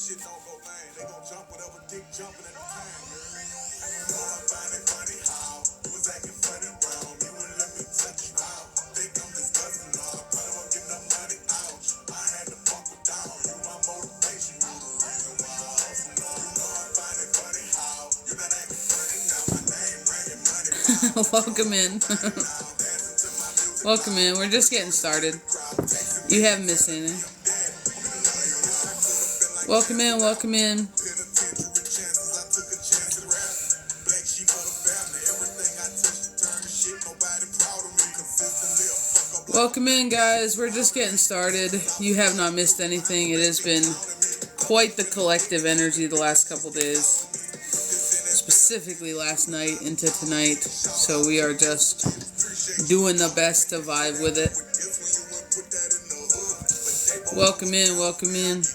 shit don't go bang. They gon' jump whatever dick jumping at the time, girl. You know I find it funny how you was acting funny round. You wouldn't let me touch you out. Think I'm disgusting, no. I probably won't get enough money out. I had to fuck with down. You my motivation. You the reason why I hustle now. You know I find it funny how you not acting funny now. My name bringing money. Welcome in. Welcome in. We're just getting started. You haven't missed anything. Welcome in. Welcome in. Welcome in, guys. We're just getting started. You have not missed anything. It has been quite the collective energy the last couple days. Specifically last night into tonight. So we are just doing the best to vibe with it. Welcome in. Welcome in.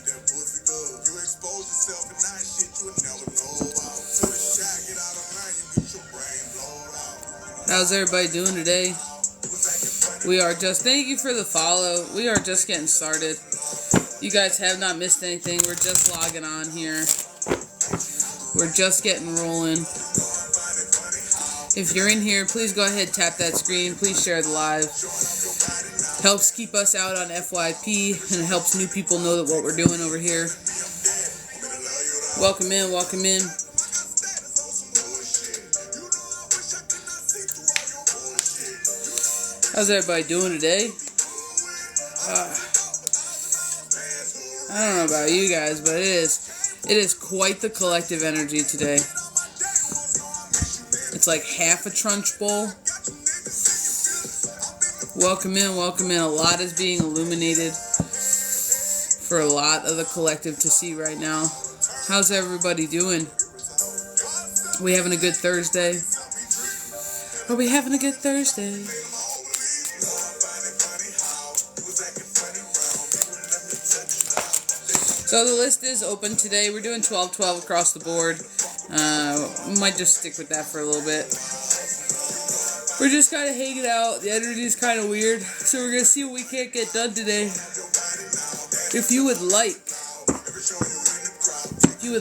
How's everybody doing today? We are just, thank you for the follow. We are just getting started. You guys have not missed anything. We're just logging on here. We're just getting rolling. If you're in here, please go ahead, tap that screen. Please share the live. Helps keep us out on FYP, and it helps new people know that what we're doing over here. Welcome in, welcome in. How's everybody doing today? I don't know about you guys, but it is quite the collective energy today. It's like half a Trunch bowl. Welcome in, welcome in. A lot is being illuminated for a lot of the collective to see right now. How's everybody doing? We having a good Thursday? Are we having a good Thursday? So the list is open today. We're doing 12-12 across the board. We might just stick with that for a little bit. We're just kind of hanging out. The energy is kind of weird. So we're going to see what we can't get done today. If you would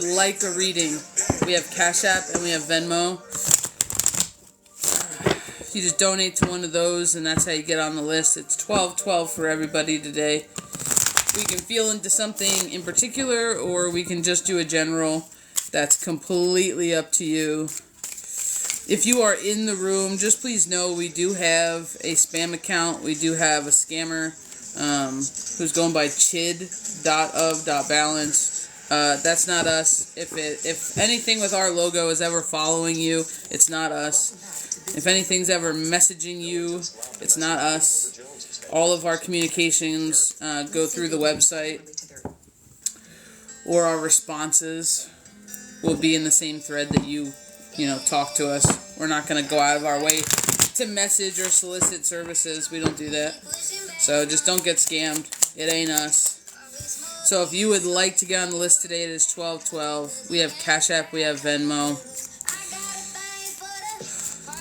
like a reading, we have Cash App and we have Venmo. If you just donate to one of those, and that's how you get on the list. It's 12-12 for everybody today. We can feel into something in particular, or we can just do a general. That's completely up to you. If you are in the room, just please know we do have a spam account. We do have a scammer who's going by chid.of.balance. That's not us. If anything with our logo is ever following you, it's not us. If anything's ever messaging you, it's not us. All of our communications go through the website, or our responses will be in the same thread that you talk to us. We're not going to go out of our way to message or solicit services. We don't do that. So just don't get scammed. It ain't us. So if you would like to get on the list today, it is 12-12. We have Cash App, we have Venmo.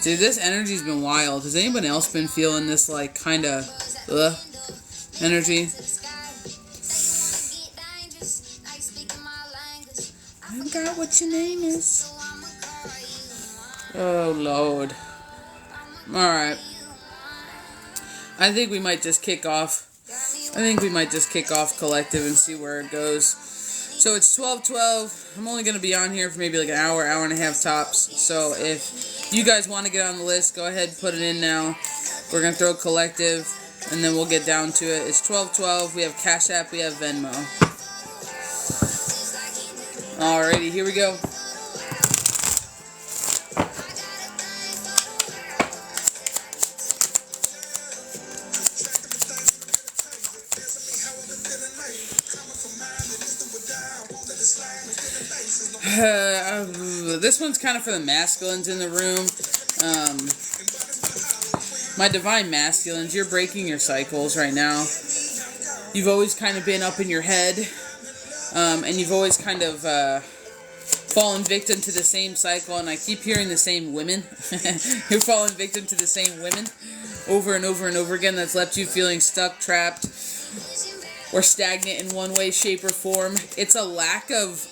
Dude, this energy's been wild. Has anyone else been feeling this kind of energy? I forgot what your name is. Oh, Lord. Alright. I think we might just kick off. Collective and see where it goes. So it's 12-12. I'm only going to be on here for maybe like an hour and a half tops. So if you guys want to get on the list, go ahead and put it in now. We're going to throw collective, and then we'll get down to it. It's 12-12. We have Cash App. We have Venmo. Alrighty, here we go. This one's kind of for the masculines in the room. My divine masculines, you're breaking your cycles right now. You've always kind of been up in your head, and you've always kind of fallen victim to the same cycle, and I keep hearing the same women. You're falling victim to the same women over and over and over again. That's left you feeling stuck, trapped, or stagnant in one way, shape, or form. It's a lack of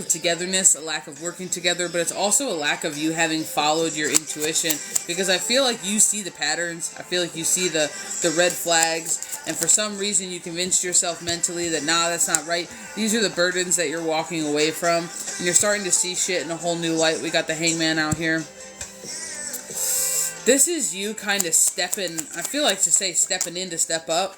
togetherness, a lack of working together, but it's also a lack of you having followed your intuition, because I feel like you see the patterns, I feel like you see the red flags, and for some reason you convinced yourself mentally that, nah, that's not right. These are the burdens that you're walking away from, and you're starting to see shit in a whole new light. We got the Hangman out here. This is you kind of stepping, I feel like to say stepping in to step up.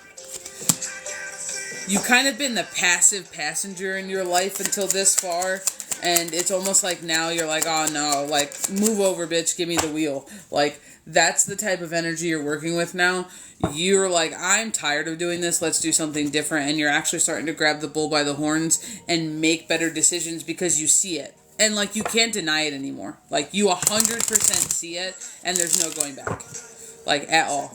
You kind of been the passive passenger in your life until this far, and it's almost like now you're like, oh no, like, move over, bitch, give me the wheel. Like, that's the type of energy you're working with now. You're like, I'm tired of doing this, let's do something different, and you're actually starting to grab the bull by the horns and make better decisions because you see it. And, like, you can't deny it anymore. Like, you 100% see it, and there's no going back. Like, at all.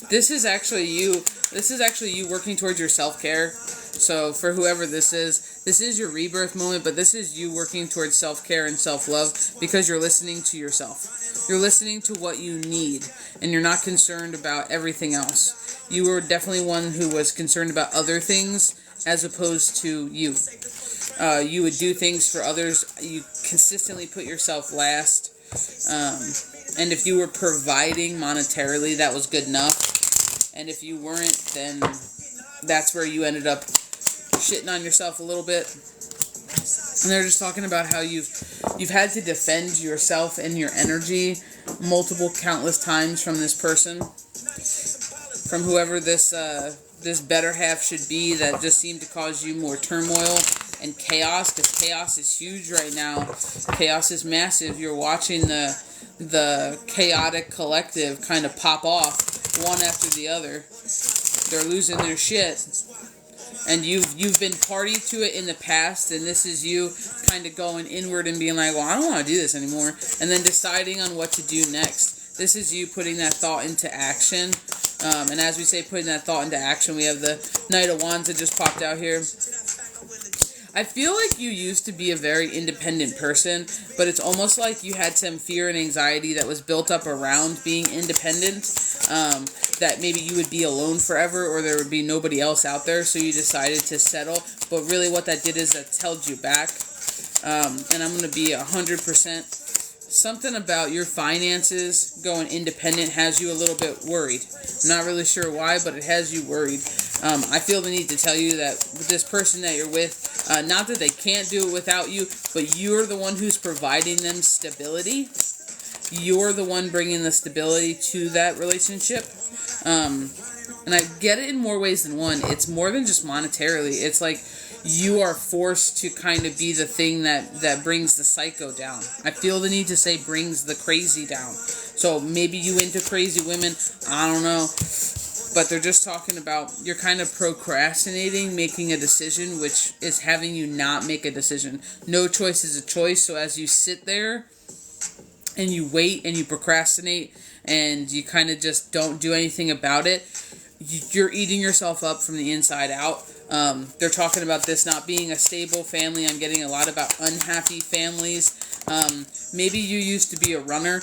This is actually you working towards your self-care. So for whoever this is your rebirth moment, but this is you working towards self-care and self-love because you're listening to yourself. You're listening to what you need, and you're not concerned about everything else. You were definitely one who was concerned about other things as opposed to you. You would do things for others. You consistently put yourself last. And if you were providing monetarily, that was good enough. And if you weren't, then that's where you ended up shitting on yourself a little bit. And they're just talking about how you've had to defend yourself and your energy multiple, countless times from this person, from whoever this better half should be, that just seemed to cause you more turmoil and chaos, because chaos is huge right now. Chaos is massive. You're watching the chaotic collective kind of pop off one after the other. They're losing their shit. And you've been party to it in the past, and this is you kind of going inward and being like, well, I don't want to do this anymore, and then deciding on what to do next. This is you putting that thought into action. And as we say, putting that thought into action, we have the Knight of Wands that just popped out here. I feel like you used to be a very independent person, but it's almost like you had some fear and anxiety that was built up around being independent, that maybe you would be alone forever or there would be nobody else out there, so you decided to settle. But really what that did is that held you back. And I'm going to be 100%. Something about your finances going independent has you a little bit worried. I'm not really sure why, but it has you worried. I feel the need to tell you that with this person that you're with, not that they can't do it without you, but you're the one who's providing them stability. You're the one bringing the stability to that relationship. And I get it in more ways than one. It's more than just monetarily. It's like you are forced to kind of be the thing that brings the psycho down. I feel the need to say brings the crazy down. So maybe you into crazy women, I don't know. But they're just talking about you're kind of procrastinating making a decision, which is having you not make a decision. No choice is a choice. So as you sit there and you wait and you procrastinate and you kind of just don't do anything about it, you're eating yourself up from the inside out. They're talking about this not being a stable family. I'm getting a lot about unhappy families. Maybe you used to be a runner.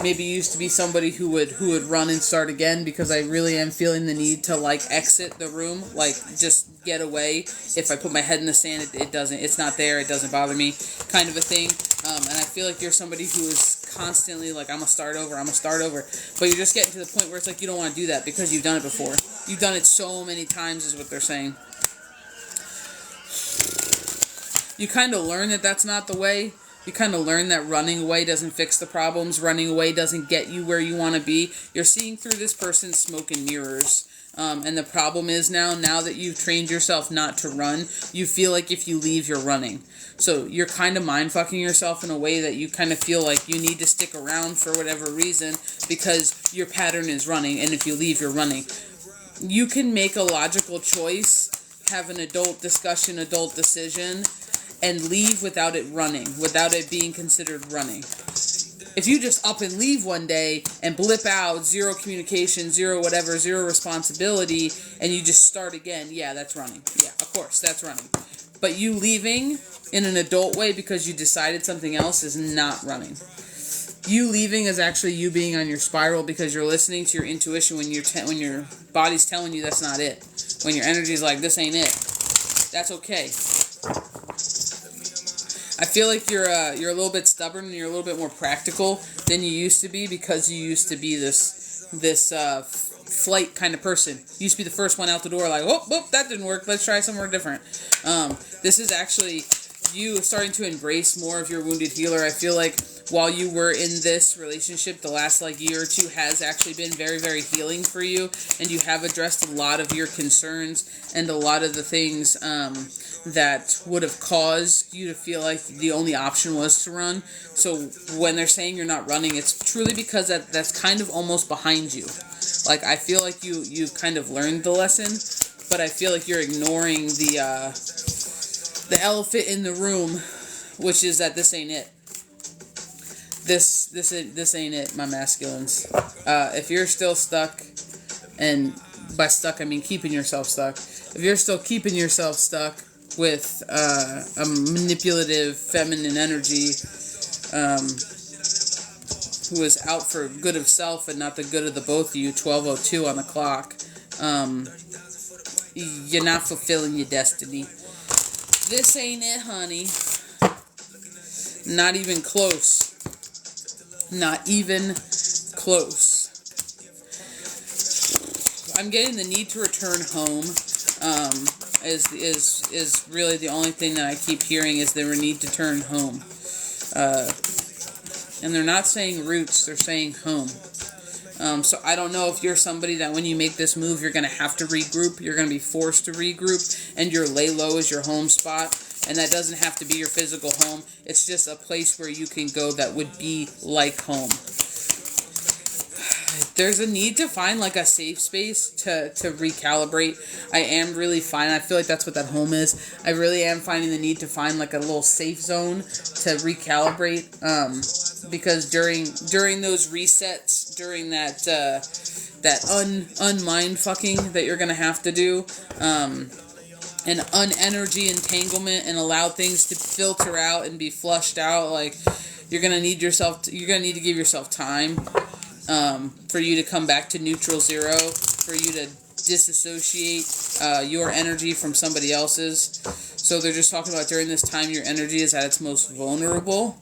Maybe you used to be somebody who would run and start again, because I really am feeling the need to like exit the room, like just get away. If I put my head in the sand, it's not there, it doesn't bother me, kind of a thing. And I feel like you're somebody who is constantly like, I'm gonna start over, but you're just getting to the point where it's like you don't want to do that because you've done it before. You've done it so many times is what they're saying. You kind of learn that that's not the way. You kind of learn that running away doesn't fix the problems. Running away doesn't get you where you want to be. You're seeing through this person's smoke and mirrors. And the problem is now that you've trained yourself not to run, you feel like if you leave, you're running. So you're kind of mind-fucking yourself in a way that you kind of feel like you need to stick around for whatever reason because your pattern is running, and if you leave, you're running. You can make a logical choice, have an adult discussion, adult decision, and leave without it running, without it being considered running. If you just up and leave one day and blip out, zero communication, zero whatever, zero responsibility, and you just start again, yeah, that's running. Yeah, of course, that's running. But you leaving in an adult way because you decided something else is not running. You leaving is actually you being on your spiral because you're listening to your intuition when when your body's telling you that's not it. When your energy's like, this ain't it. That's okay. I feel like you're a little bit stubborn and you're a little bit more practical than you used to be because you used to be this flight kind of person. You used to be the first one out the door, like, oh, that didn't work. Let's try somewhere different. This is actually you starting to embrace more of your wounded healer. I feel like while you were in this relationship, the last year or two has actually been very, very healing for you, and you have addressed a lot of your concerns and a lot of the things that would have caused you to feel like the only option was to run. So when they're saying you're not running, it's truly because that's kind of almost behind you. Like, I feel like you kind of learned the lesson, but I feel like you're ignoring the elephant in the room, which is that this ain't it. This ain't it, my masculines. If you're still stuck, and by stuck I mean keeping yourself stuck. If you're still keeping yourself stuck with a manipulative feminine energy who is out for good of self and not the good of the both of you, 12:02 on the clock, you're not fulfilling your destiny. This ain't it, honey. Not even close. Not even close. I'm getting the need to return home. Is really the only thing that I keep hearing is the need to turn home. And they're not saying roots, they're saying home. So I don't know if you're somebody that when you make this move, you're going to have to regroup. You're going to be forced to regroup, and your lay low is your home spot. And that doesn't have to be your physical home. It's just a place where you can go that would be like home. There's a need to find like a safe space to recalibrate. I am really fine. I feel like that's what that home is. I really am finding the need to find like a little safe zone to recalibrate. Because during those resets, during that unmind fucking that you're gonna have to do, and unenergy entanglement and allow things to filter out and be flushed out, like you're gonna need to give yourself time for you to come back to neutral zero, for you to disassociate your energy from somebody else's. So they're just talking about during this time your energy is at its most vulnerable,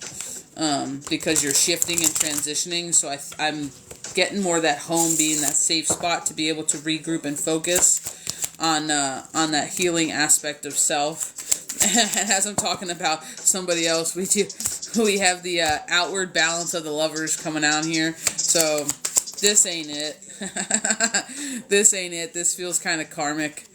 because you're shifting and transitioning. So I'm getting more that home being that safe spot to be able to regroup and focus on that healing aspect of self. And as I'm talking about somebody else, we have the outward balance of the lovers coming out here. So this ain't it. This ain't it. This feels kind of karmic.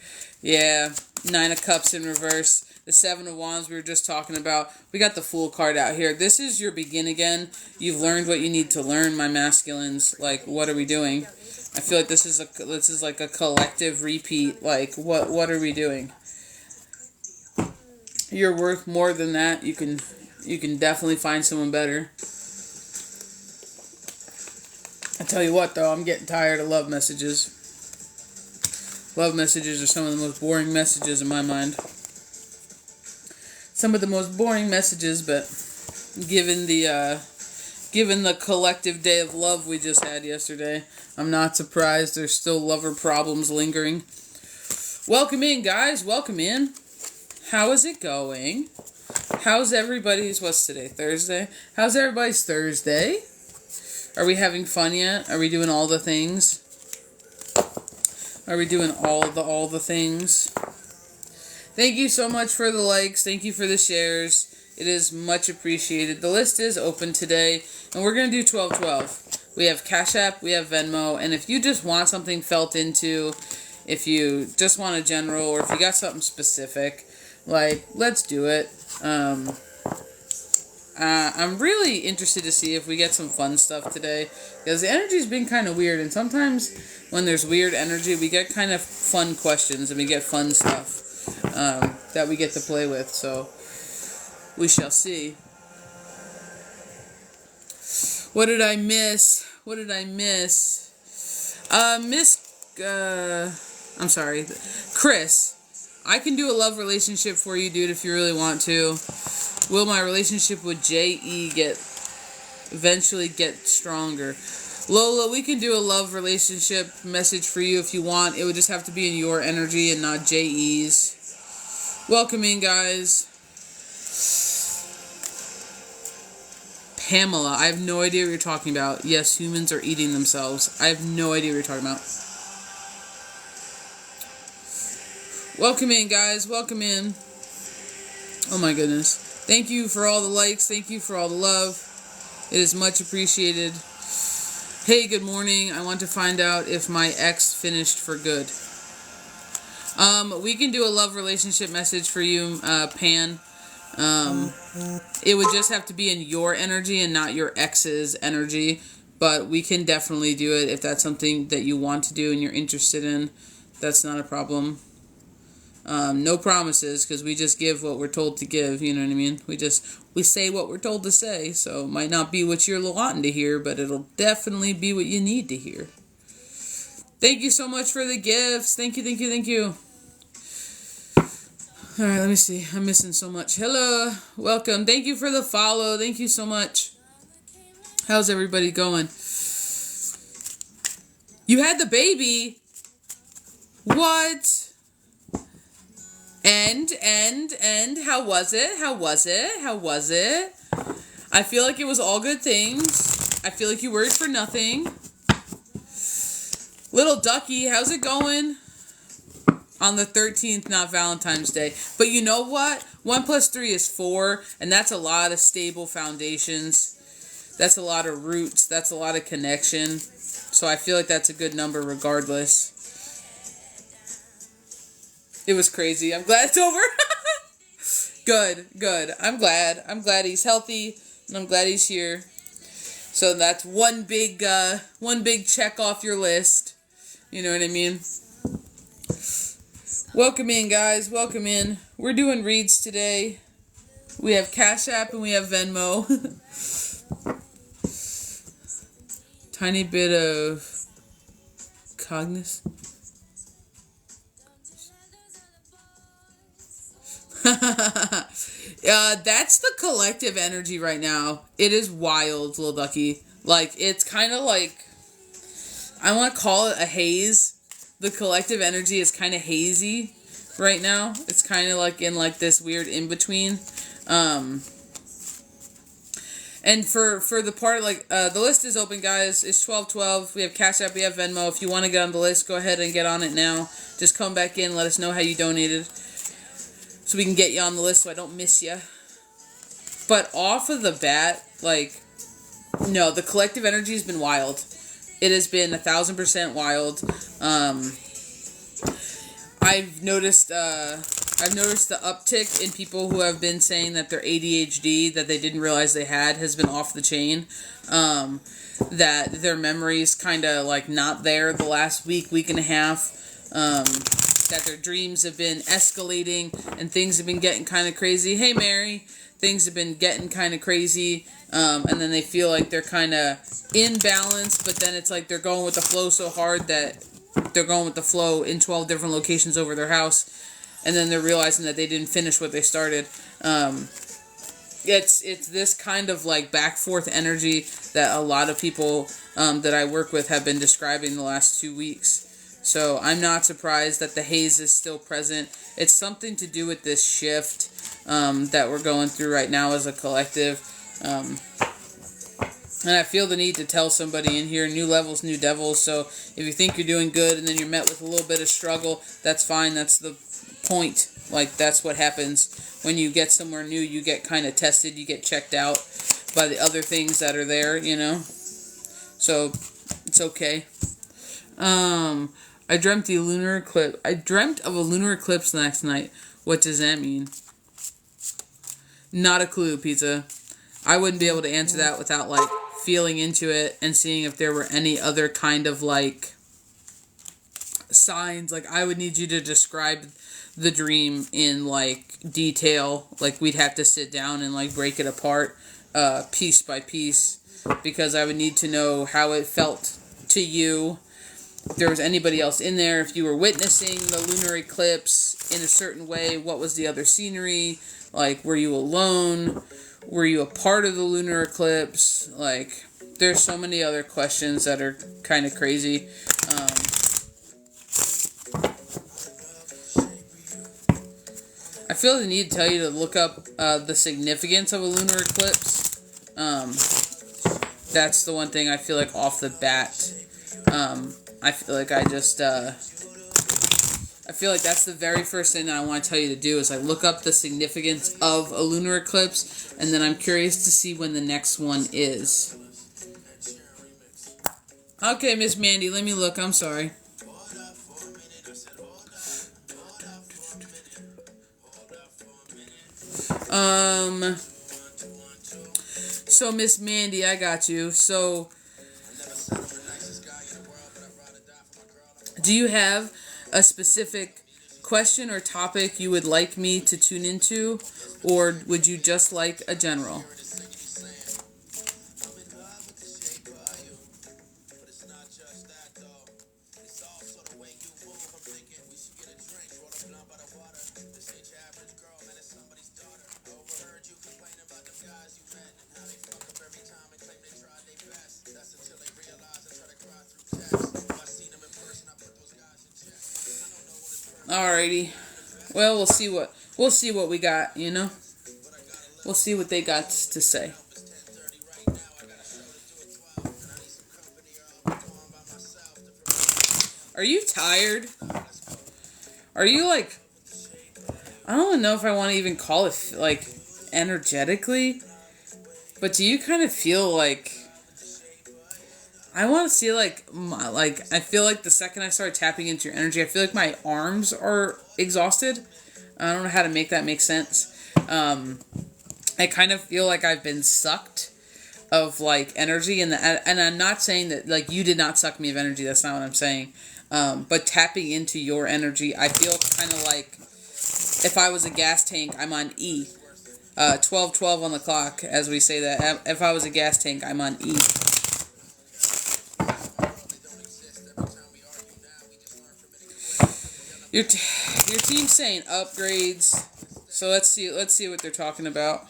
Yeah, 9 of Cups in reverse. The 7 of Wands we were just talking about. We got the Fool card out here. This is your begin again. You've learned what you need to learn, my masculines. Like, what are we doing? I feel like this is like a collective repeat. Like, what are we doing? You're worth more than that. You can definitely find someone better. I tell you what, though, I'm getting tired of love messages. Love messages are some of the most boring messages in my mind. Some of the most boring messages, but given the collective day of love we just had yesterday, I'm not surprised there's still lover problems lingering. Welcome in, guys. Welcome in. How is it going? How's everybody's, what's today, Thursday? How's everybody's Thursday? Are we having fun yet? Are we doing all the things? Are we doing all the things? Thank you so much for the likes. Thank you for the shares. It is much appreciated. The list is open today, and we're going to do 1212. We have Cash App, we have Venmo, and if you just want something felt into, if you just want a general, or if you got something specific, like, let's do it. I'm really interested to see if we get some fun stuff today, because the energy's been kind of weird, and sometimes when there's weird energy, we get kind of fun questions, and we get fun stuff that we get to play with, so we shall see. What did I miss? I'm sorry. Chris, I can do a love relationship for you, dude, if you really want to. Will my relationship with J.E. get eventually get stronger. Lola, we can do a love relationship message for you if you want. It would just have to be in your energy and not JE's. Welcome in, guys. Pamela, I have no idea what you're talking about. Yes, humans are eating themselves. I have no idea what you're talking about. Welcome in, guys. Welcome in. Oh my goodness. Thank you for all the likes. Thank you for all the love. It is much appreciated. Hey, good morning. I want to find out if my ex finished for good. We can do a love relationship message for you, Pan. It would just have to be in your energy and not your ex's energy. But we can definitely do it if that's something that you want to do and you're interested in. That's not a problem. No promises, because we just give what we're told to give, you know what I mean? We say what we're told to say, so it might not be what you're wanting to hear, but it'll definitely be what you need to hear. Thank you so much for the gifts. Thank you, thank you, thank you. Alright, let me see. I'm missing so much. Hello. Welcome. Thank you for the follow. Thank you so much. How's everybody going? You had the baby? What? And how was it? How was it? How was it? I feel like it was all good things. I feel like you worried for nothing. Little ducky, how's it going? On the 13th, not Valentine's Day. But you know what? 1 + 3 is 4, and that's a lot of stable foundations. That's a lot of roots. That's a lot of connection. So I feel like that's a good number regardless. It was crazy. I'm glad it's over. Good. I'm glad. I'm glad he's healthy, and I'm glad he's here. So that's one big check off your list. You know what I mean? Welcome in, guys. Welcome in. We're doing reads today. We have Cash App and we have Venmo. Tiny bit of cognizance. That's the collective energy right now. It is wild, little ducky. Like, it's kind of like, I want to call it a haze. The collective energy is kind of hazy right now. It's kind of like in like this weird in-between. And for the part, like, the list is open, guys. It's 12:12. We have Cash App, we have Venmo. If you want to get on the list, go ahead and get on it now. Just come back in, let us know how you donated, so we can get you on the list so I don't miss you. But off of the bat, like, no, the collective energy has been wild. It has been 1,000% wild. I've noticed the uptick in people who have been saying that their ADHD that they didn't realize they had has been off the chain. That their memory's kind of like not there the last week and a half. That their dreams have been escalating and things have been getting kind of crazy. Hey, Mary. Things have been getting kind of crazy. And then they feel like they're kind of in balance, but then it's like they're going with the flow so hard that they're going with the flow in 12 different locations over their house. And then they're realizing that they didn't finish what they started. It's this kind of like back forth energy that a lot of people that I work with have been describing the last 2 weeks. So I'm not surprised that the haze is still present. It's something to do with this shift that we're going through right now as a collective. And I feel the need to tell somebody in here, new levels, new devils. So if you think you're doing good and then you're met with a little bit of struggle, that's fine. That's the point. Like, that's what happens when you get somewhere new. You get kind of tested. You get checked out by the other things that are there, you know. So it's okay. I dreamt the lunar eclipse. I dreamt of a lunar eclipse last night. What does that mean? Not a clue, Pizza. I wouldn't be able to answer that without, like, feeling into it and seeing if there were any other kind of, like, signs. Like, I would need you to describe the dream in, like, detail. Like, we'd have to sit down and, like, break it apart piece by piece, because I would need to know how it felt to you. If there was anybody else in there, if you were witnessing the lunar eclipse in a certain way, what was the other scenery? Like, were you alone? Were you a part of the lunar eclipse? Like, there's so many other questions that are kind of crazy. I feel the need to tell you to look up the significance of a lunar eclipse. That's the one thing I feel like off the bat. I feel like I feel like that's the very first thing that I want to tell you to do is like look up the significance of a lunar eclipse, and then I'm curious to see when the next one is. Okay, Miss Mandy, let me look. I'm sorry. So Miss Mandy, I got you. So, do you have a specific question or topic you would like me to tune into, or would you just like a general? Alrighty. Well, we'll see what we got, you know? We'll see what they got to say. Are you tired? Are you like, I don't know if I want to even call it like energetically, but do you kind of feel like, I want to see like I feel like the second I start tapping into your energy, I feel like my arms are exhausted. I don't know how to make that make sense. I kind of feel like I've been sucked of like energy, and I'm not saying that like you did not suck me of energy. That's not what I'm saying. But tapping into your energy, I feel kind of like if I was a gas tank, I'm on E. 12:12 on the clock, as we say that. If I was a gas tank, I'm on E. Your team's saying upgrades, so let's see what they're talking about.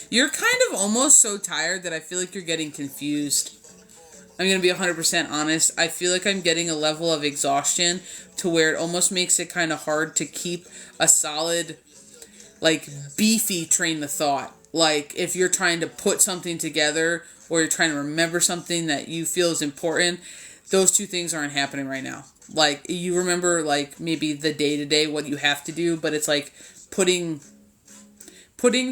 You're kind of almost so tired that I feel like you're getting confused. I'm going to be 100% honest. I feel like I'm getting a level of exhaustion to where it almost makes it kind of hard to keep a solid, like, beefy train of thought. Like, if you're trying to put something together or you're trying to remember something that you feel is important, those two things aren't happening right now. Like, you remember, like, maybe the day-to-day, what you have to do, but it's like putting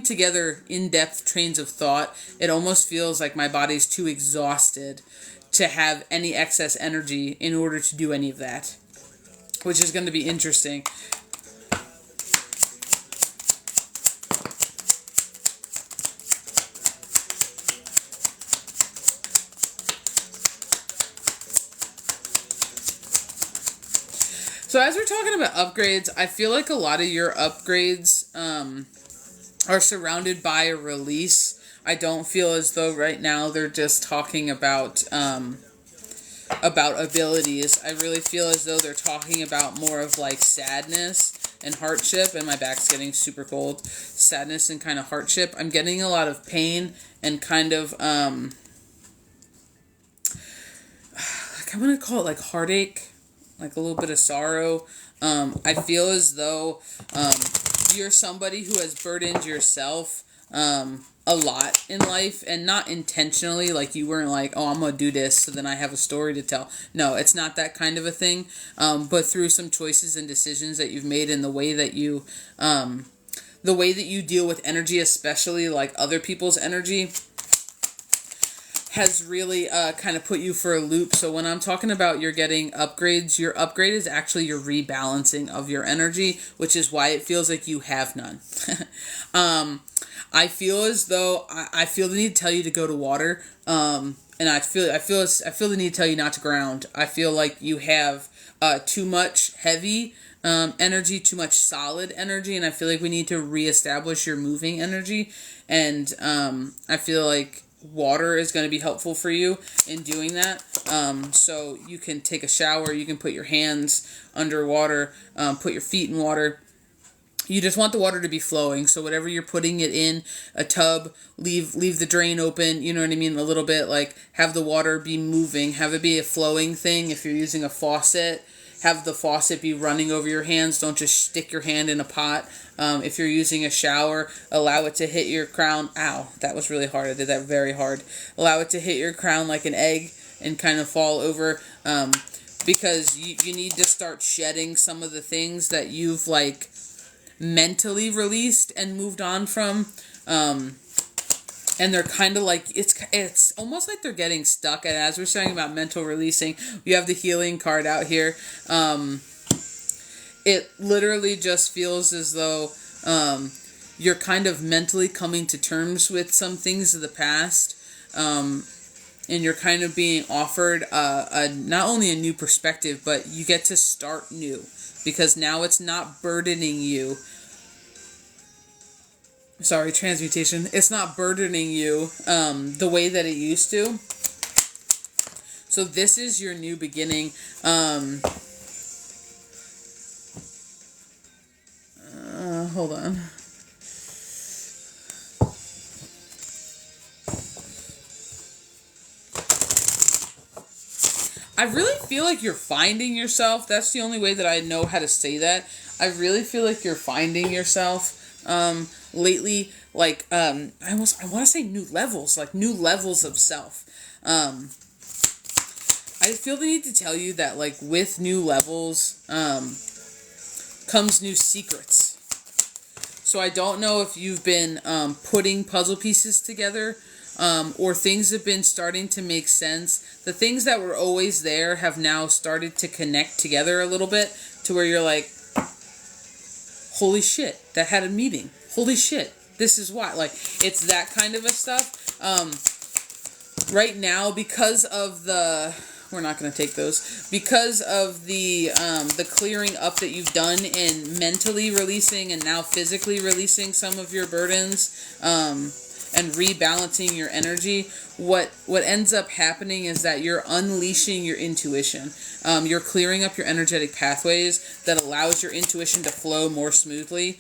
together in-depth trains of thought. It almost feels like my body's too exhausted to have any excess energy in order to do any of that, which is going to be interesting. So as we're talking about upgrades, I feel like a lot of your upgrades are surrounded by a release. I don't feel as though right now they're just talking about abilities. I really feel as though they're talking about more of like sadness and hardship, and my back's getting super cold. Sadness and kind of hardship. I'm getting a lot of pain and kind of like I'm gonna call it like heartache. Like a little bit of sorrow. I feel as though you're somebody who has burdened yourself a lot in life, and not intentionally. Like you weren't like, oh, I'm gonna do this so then I have a story to tell. No, it's not that kind of a thing. But through some choices and decisions that you've made, and the way that you deal with energy, especially like other people's energy, has really kind of put you for a loop. So when I'm talking about you're getting upgrades, your upgrade is actually your rebalancing of your energy, which is why it feels like you have none. I feel as though I feel the need to tell you to go to water, and I feel the need to tell you not to ground. I feel like you have too much heavy energy, too much solid energy, and I feel like we need to reestablish your moving energy. And I feel like water is going to be helpful for you in doing that. So you can take a shower, you can put your hands underwater, put your feet in water. You just want the water to be flowing. So whatever you're putting it in a tub, leave the drain open, you know what I mean, a little bit. Like, have the water be moving, have it be a flowing thing. If you're using a faucet, have the faucet be running over your hands. Don't just stick your hand in a pot. If you're using a shower, allow it to hit your crown. Ow, that was really hard. I did that very hard. Allow it to hit your crown like an egg and kind of fall over. Because you need to start shedding some of the things that you've, like, mentally released and moved on from. And they're kind of like, it's almost like they're getting stuck. And as we're saying about mental releasing, you have the healing card out here. It literally just feels as though you're kind of mentally coming to terms with some things of the past. And you're kind of being offered not only a new perspective, but you get to start new. Because now it's not burdening you. Sorry, transmutation. It's not burdening you the way that it used to. So this is your new beginning. Hold on. I really feel like you're finding yourself. That's the only way that I know how to say that. I really feel like you're finding yourself lately. Like, I want to say new levels, like new levels of self. I feel the need to tell you that, like, with new levels comes new secrets. So I don't know if you've been putting puzzle pieces together, or things have been starting to make sense. The things that were always there have now started to connect together a little bit to where you're like, holy shit, that had a meaning. Holy shit, this is why. Like, it's that kind of a stuff. Right now, because of the... We're not going to take those. Because of the clearing up that you've done in mentally releasing and now physically releasing some of your burdens, and rebalancing your energy, what ends up happening is that you're unleashing your intuition. You're clearing up your energetic pathways that allows your intuition to flow more smoothly.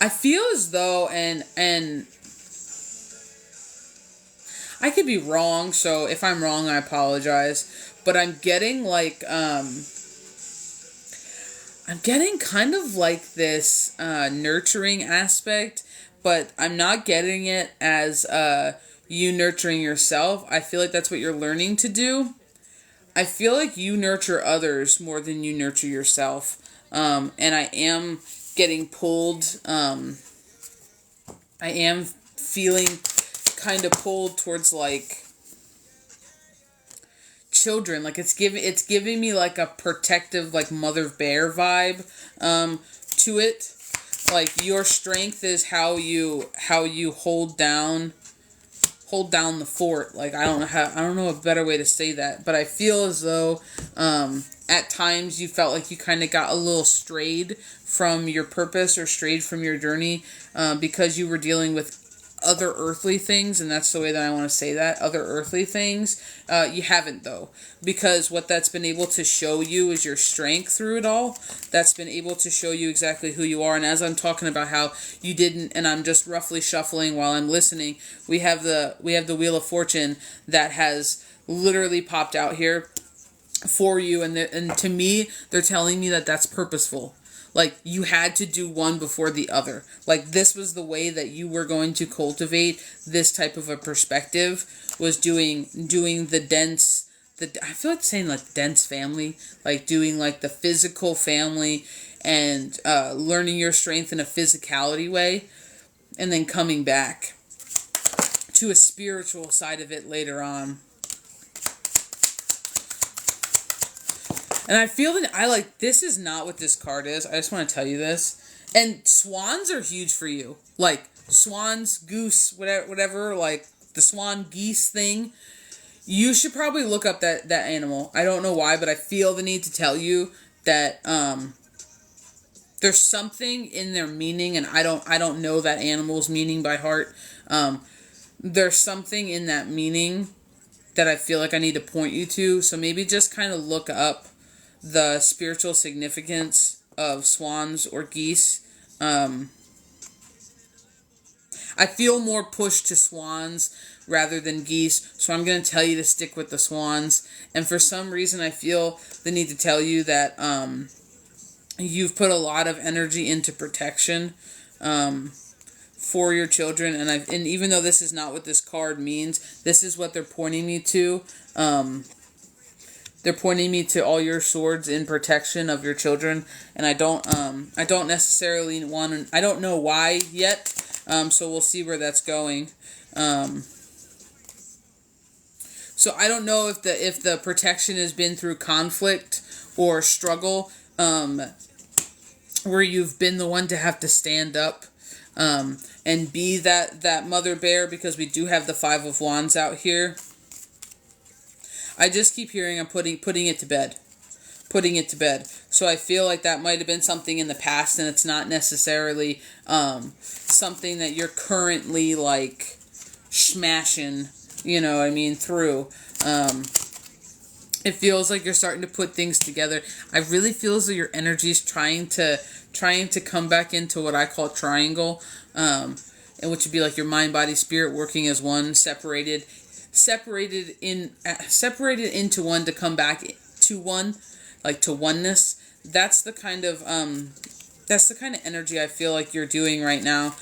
I feel as though, and I could be wrong, so if I'm wrong, I apologize, but I'm getting like, I'm getting kind of like this nurturing aspect, but I'm not getting it as you nurturing yourself. I feel like that's what you're learning to do. I feel like you nurture others more than you nurture yourself, and I am getting pulled, I am feeling kind of pulled towards, like, children. Like, it's giving me like a protective, like, mother bear vibe to it. Like, your strength is how you hold down the fort. Like, I don't know a better way to say that, but I feel as though at times you felt like you kind of got a little strayed from your purpose or strayed from your journey because you were dealing with other earthly things, and that's the way that I want to say that, other earthly things. You haven't, though, because what that's been able to show you is your strength through it all. That's been able to show you exactly who you are. And as I'm talking about how you didn't, and I'm just roughly shuffling while I'm listening, we have the Wheel of Fortune that has literally popped out here for you, and to me, they're telling me that that's purposeful. Like, you had to do one before the other. Like, this was the way that you were going to cultivate this type of a perspective, was doing the dense, I feel like saying, like, dense family, like, doing, like, the physical family, and learning your strength in a physicality way, and then coming back to a spiritual side of it later on. And I feel that this is not what this card is. I just want to tell you this. And swans are huge for you. Like, swans, goose, whatever, like, the swan geese thing. You should probably look up that animal. I don't know why, but I feel the need to tell you that, there's something in their meaning, and I don't know that animal's meaning by heart. there's something in that meaning that I feel like I need to point you to. So maybe just kind of look up the spiritual significance of swans or geese. I feel more pushed to swans rather than geese, so I'm going to tell you to stick with the swans. And for some reason, I feel the need to tell you that you've put a lot of energy into protection for your children, and even though this is not what this card means, this is what they're pointing me to. They're pointing me to all your swords in protection of your children, and I don't necessarily want to. I don't know why yet, so we'll see where that's going. So I don't know if the protection has been through conflict or struggle, where you've been the one to have to stand up and be that mother bear, because we do have the Five of Wands out here. I just keep hearing I'm putting it to bed. Putting it to bed. So I feel like that might have been something in the past, and it's not necessarily something that you're currently like smashing, through. It feels like you're starting to put things together. I really feel as though your energy's trying to come back into what I call triangle, and which would be like your mind, body, spirit working as one, separated into one to come back to one, like to oneness. That's the kind of energy I feel like you're doing right now.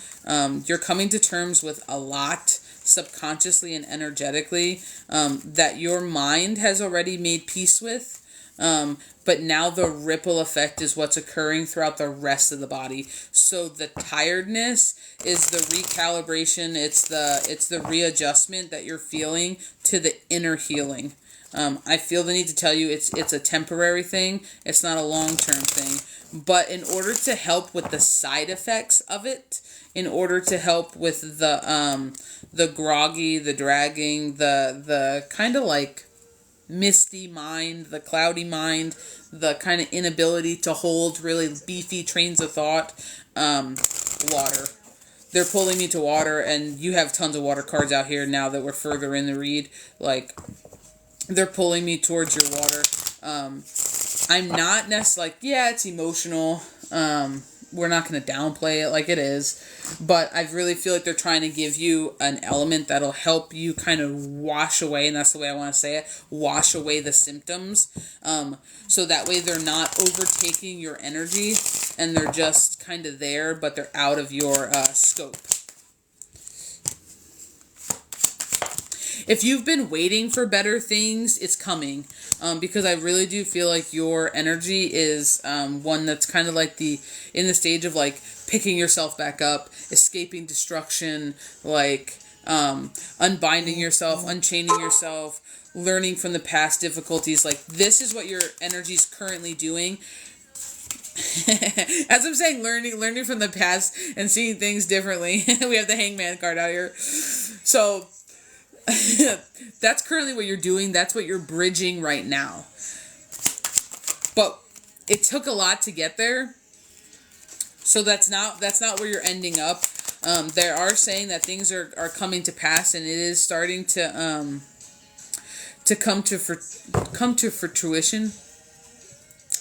You're coming to terms with a lot subconsciously and energetically that your mind has already made peace with. But now the ripple effect is what's occurring throughout the rest of the body. So the tiredness is the recalibration. It's the readjustment that you're feeling to the inner healing. I feel the need to tell you it's a temporary thing. It's not a long-term thing. But in order to help with the side effects of it, in order to help with the groggy, the dragging, the kind of like misty mind, the cloudy mind, the kind of inability to hold really beefy trains of thought, water. They're pulling me to water, and you have tons of water cards out here now that we're further in the read. Like, they're pulling me towards your water. I'm not necessarily like, yeah, it's emotional. We're not going to downplay it like it is. But I really feel like they're trying to give you an element that'll help you kind of wash away, and that's the way I want to say it, wash away the symptoms. So that way they're not overtaking your energy, and they're just kind of there, but they're out of your scope. If you've been waiting for better things, it's coming. Because I really do feel like your energy is one that's kind of like in the stage of like picking yourself back up, escaping destruction, like unbinding yourself, unchaining yourself, learning from the past difficulties. Like, this is what your energy is currently doing. As I'm saying, learning from the past and seeing things differently. We have the Hangman card out here. So that's currently what you're doing. That's what you're bridging right now. But it took a lot to get there. So that's not where you're ending up. They are saying that things are coming to pass, and it is starting to come to fruition.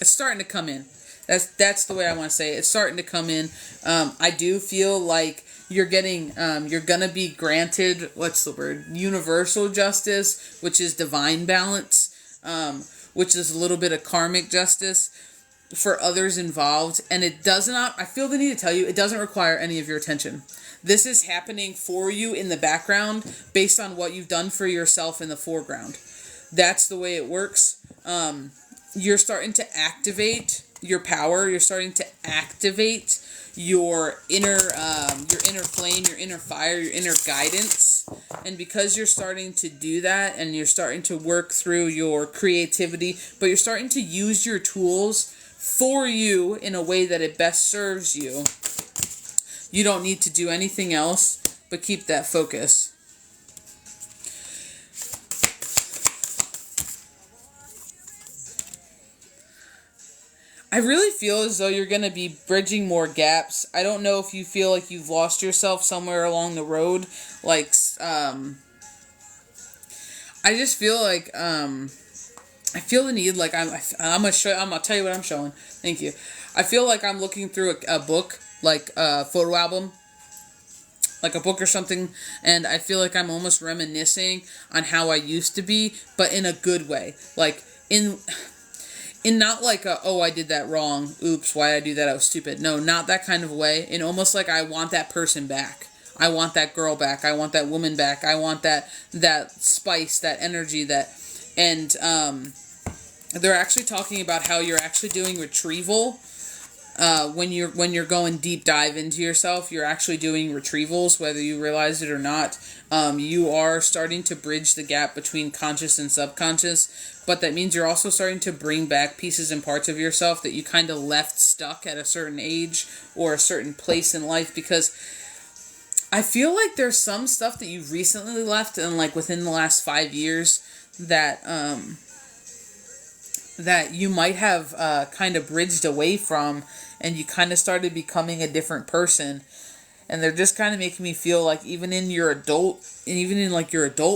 It's starting to come in. That's the way I want to say it. It's starting to come in. I do feel like you're gonna be granted, what's the word? Universal justice, which is divine balance, which is a little bit of karmic justice for others involved. And it does not, I feel the need to tell you, it doesn't require any of your attention. This is happening for you in the background based on what you've done for yourself in the foreground. That's the way it works. You're starting to activate your power. You're starting to activate your inner flame, your inner fire, your inner guidance. And because you're starting to do that, and you're starting to work through your creativity, but you're starting to use your tools for you in a way that it best serves you, you don't need to do anything else but keep that focus. I really feel as though you're going to be bridging more gaps. I don't know if you feel like you've lost yourself somewhere along the road. Like, I just feel like, I feel the need, like, I'm gonna tell you what I'm showing. Thank you. I feel like I'm looking through a book, like a photo album, like a book or something, and I feel like I'm almost reminiscing on how I used to be, but in a good way. Like, in not like a, oh, I did that wrong, oops, why did I do that, I was stupid. No, not that kind of way. In almost like I want that person back. I want that girl back. I want that woman back. I want that spice, that energy, and they're actually talking about how you're actually doing retrieval. When you're going deep dive into yourself, you're actually doing retrievals, whether you realize it or not. You are starting to bridge the gap between conscious and subconscious, but that means you're also starting to bring back pieces and parts of yourself that you kind of left stuck at a certain age or a certain place in life, because I feel like there's some stuff that you've recently left, and like within the last 5 years, that that you might have kind of bridged away from, and you kind of started becoming a different person. And they're just kind of making me feel like even in your adult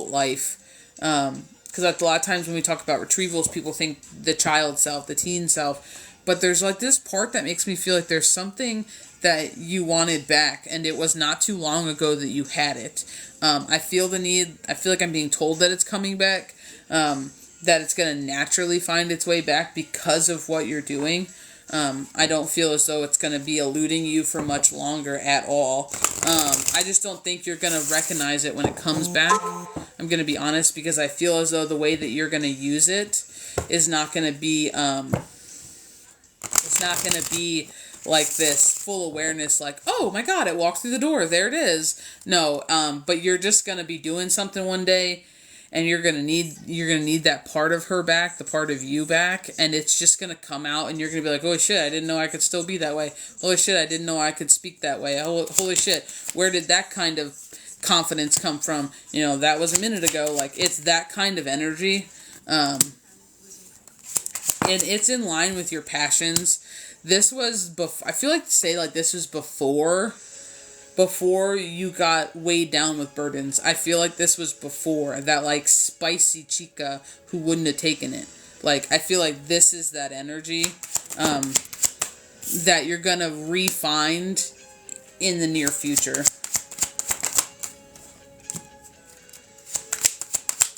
life, because a lot of times when we talk about retrievals, people think the child self, the teen self, but there's like this part that makes me feel like there's something that you wanted back, and it was not too long ago that you had it. I feel like I'm being told that it's coming back, that it's going to naturally find its way back because of what you're doing. I don't feel as though it's going to be eluding you for much longer at all. I just don't think you're going to recognize it when it comes back. I'm going to be honest, because I feel as though the way that you're going to use it is not going to be, it's not going to be like this full awareness, like, oh my god, it walked through the door, there it is. No, but you're just going to be doing something one day, and you're gonna need that part of her back, the part of you back, and it's just gonna come out, and you're gonna be like, holy shit, I didn't know I could still be that way. Holy shit, I didn't know I could speak that way. Holy shit, where did that kind of confidence come from? That was a minute ago. Like, it's that kind of energy, and it's in line with your passions. This was I feel like to say like this was before you got weighed down with burdens. I feel like this was before that, like, spicy chica who wouldn't have taken it. Like, I feel like this is that energy that you're gonna re-find in the near future.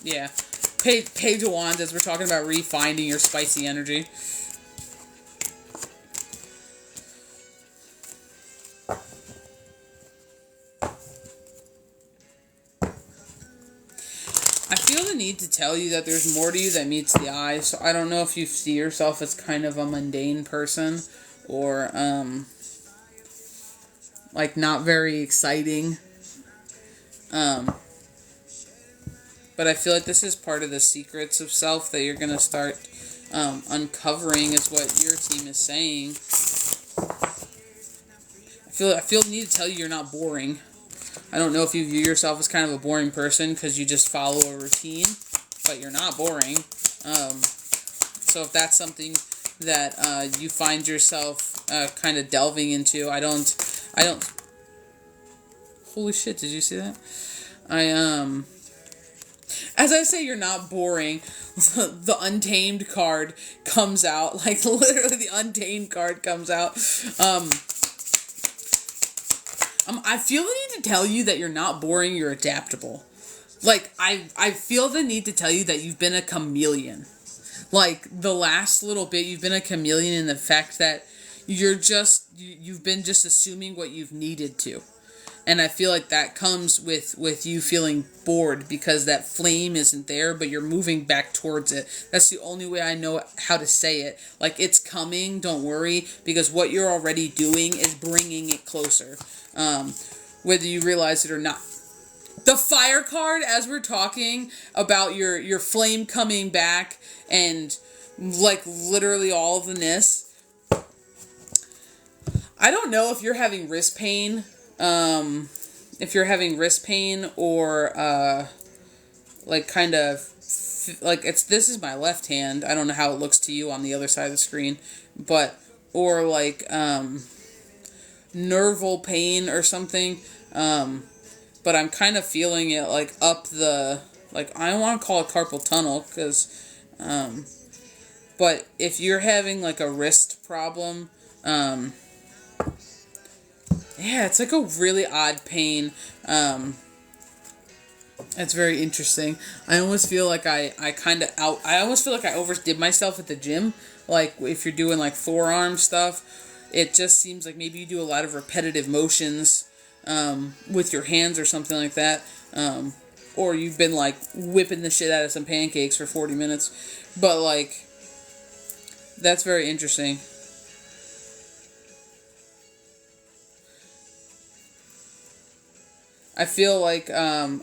Yeah. Page of Wands, as we're talking about re-finding your spicy energy. I feel the need to tell you that there's more to you than meets the eye. So I don't know if you see yourself as kind of a mundane person, or like not very exciting. But I feel like this is part of the secrets of self that you're gonna start uncovering, is what your team is saying. I feel the need to tell you you're not boring. I don't know if you view yourself as kind of a boring person because you just follow a routine, but you're not boring. So if that's something that you find yourself kind of delving into, I don't. Holy shit! Did you see that? As I say, you're not boring. The Untamed card comes out, like literally the Untamed card comes out. I feel the need to tell you that you're not boring, you're adaptable. Like, I feel the need to tell you that you've been a chameleon. Like, the last little bit, you've been a chameleon in the fact that you've been just assuming what you've needed to. And I feel like that comes with you feeling bored because that flame isn't there, but you're moving back towards it. That's the only way I know how to say it. Like, it's coming, don't worry, because what you're already doing is bringing it closer. Whether you realize it or not. The Fire card, as we're talking about your flame coming back and, like, literally all of the ness. I don't know if you're having wrist pain. Or, like, kind of, like, this is my left hand. I don't know how it looks to you on the other side of the screen, but or like nerval pain or something. But I'm kind of feeling it like up the, like, I don't want to call it carpal tunnel because, but if you're having like a wrist problem, yeah, it's like a really odd pain. It's very interesting. I almost feel like I almost feel like I overdid myself at the gym. Like if you're doing like forearm stuff, it just seems like maybe you do a lot of repetitive motions with your hands or something like that. Or you've been like whipping the shit out of some pancakes for 40 minutes. But like, that's very interesting. I feel like the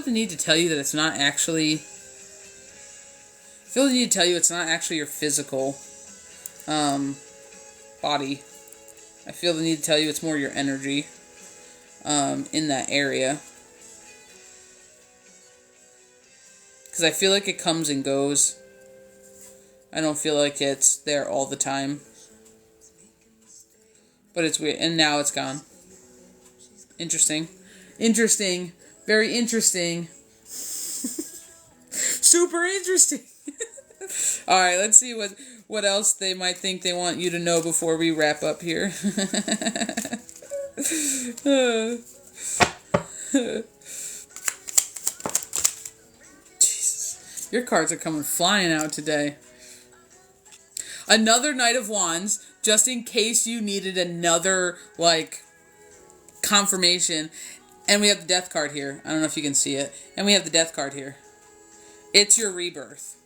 need to tell you that it's not actually, I feel the need to tell you it's not actually your physical body. I feel the need to tell you it's more your energy in that area. Because I feel like it comes and goes. I don't feel like it's there all the time. But it's weird. And now it's gone. Interesting. Interesting. Very interesting. Super interesting. Alright, let's see what else they might think they want you to know before we wrap up here. Jesus. Your cards are coming flying out today. Another Knight of Wands, just in case you needed another, like, confirmation. And we have the Death card here. I don't know if you can see it. And we have the Death card here. It's your rebirth.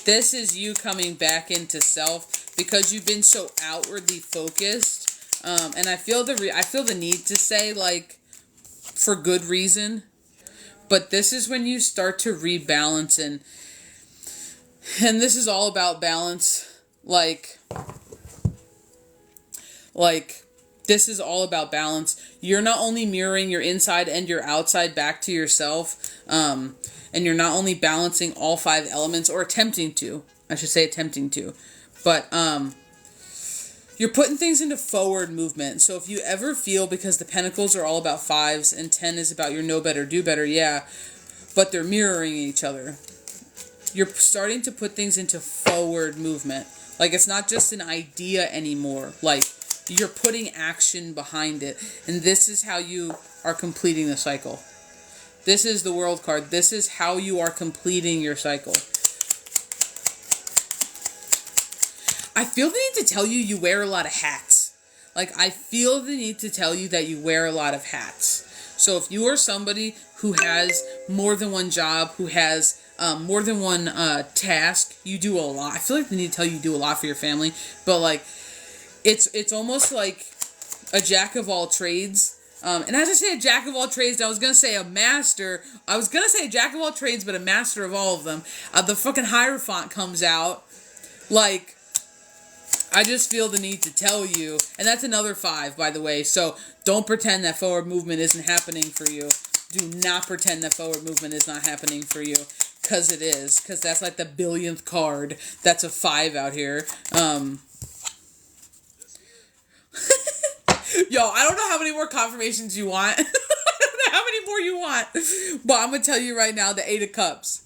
This is you coming back into self because you've been so outwardly focused. And I feel the need to say, like, for good reason. But this is when you start to rebalance, and this is all about balance. Like this is all about balance. You're not only mirroring your inside and your outside back to yourself, and you're not only balancing all 5 elements, or attempting to, but you're putting things into forward movement. So if you ever feel, because the Pentacles are all about 5s and 10 is about your know better, do better, yeah, but they're mirroring each other. You're starting to put things into forward movement. Like, it's not just an idea anymore. Like, you're putting action behind it. And this is how you are completing the cycle. This is the World card. This is how you are completing your cycle. I feel the need to tell you you wear a lot of hats. Like, I feel the need to tell you that you wear a lot of hats. So if you are somebody who has more than one job, who has more than one task, you do a lot. I feel like they need to tell you do a lot for your family, but like it's almost like a jack of all trades. And as I say a jack of all trades, I was gonna say a master. I was gonna say a jack of all trades, but a master of all of them. The fucking Hierophant comes out. Like, I just feel the need to tell you, and that's another 5, by the way. So don't pretend that forward movement isn't happening for you. Do not pretend that forward movement is not happening for you. Because it is. Because that's like the billionth card. That's a 5 out here. Yo, I don't know how many more confirmations you want. I don't know how many more you want. But I'm going to tell you right now, the 8 of Cups.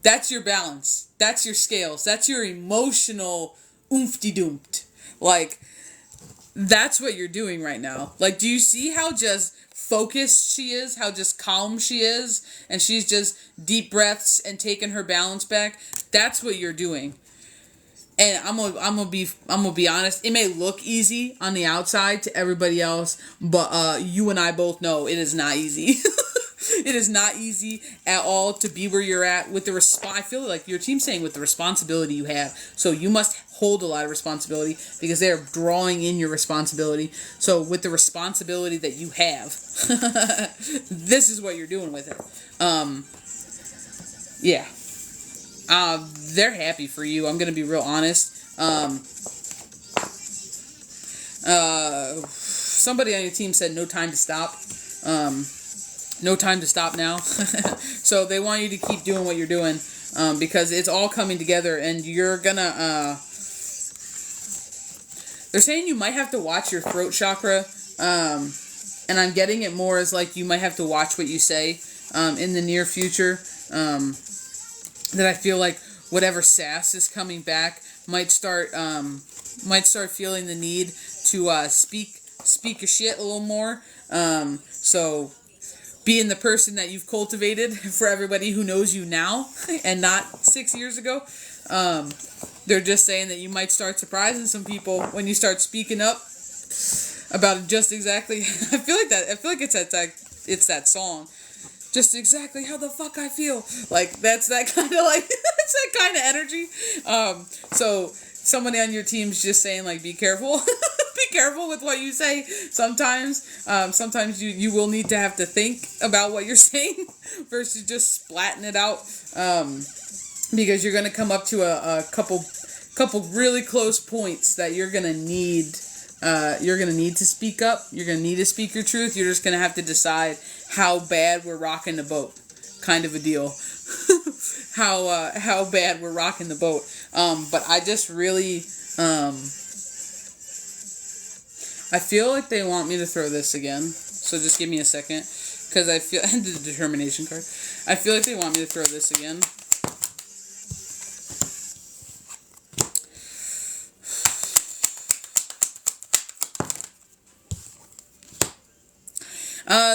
That's your balance. That's your scales. That's your emotional oomph-de-doomped. Like, that's what you're doing right now. Like, do you see how just focused she is, how just calm she is, and she's just deep breaths and taking her balance back? That's what you're doing. And I'm gonna be honest, it may look easy on the outside to everybody else, but you and I both know it is not easy. It is not easy at all to be where you're at with the I feel like your team's saying with the responsibility you have. So you must hold a lot of responsibility because they're drawing in your responsibility. So with the responsibility that you have, this is what you're doing with it. Yeah. They're happy for you. I'm going to be real honest. Somebody on your team said no time to stop. No time to stop now. So they want you to keep doing what you're doing, because it's all coming together, and you're gonna They're saying you might have to watch your throat chakra. And I'm getting it more as like you might have to watch what you say in the near future. That I feel like whatever sass is coming back might start feeling the need to speak your shit a little more. So being the person that you've cultivated for everybody who knows you now and not 6 years ago, they're just saying that you might start surprising some people when you start speaking up about just exactly. I feel like it's that song. Just exactly how the fuck I feel. Like, that's that kind of, like, that's that kind of energy. So, somebody on your team's just saying, like, be careful. Be careful with what you say. Sometimes you will need to have to think about what you're saying versus just splatting it out. Because you're going to come up to a couple really close points that you're going to need to speak up. You're going to need to speak your truth. You're just going to have to decide how bad we're rocking the boat. Kind of a deal. How bad we're rocking the boat. But I just really, I feel like they want me to throw this again. So just give me a second. Because I feel, the determination card. I feel like they want me to throw this again.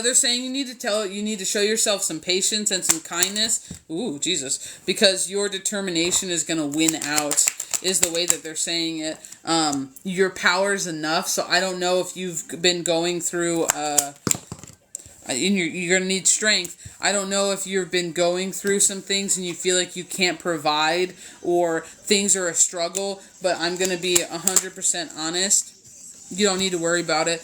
They're saying you need to show yourself some patience and some kindness. Ooh, Jesus. Because your determination is going to win out, is the way that they're saying it. Your power's enough, so I don't know if you've been going through, you're going to need strength. I don't know if you've been going through some things and you feel like you can't provide or things are a struggle, but I'm going to be 100% honest. You don't need to worry about it.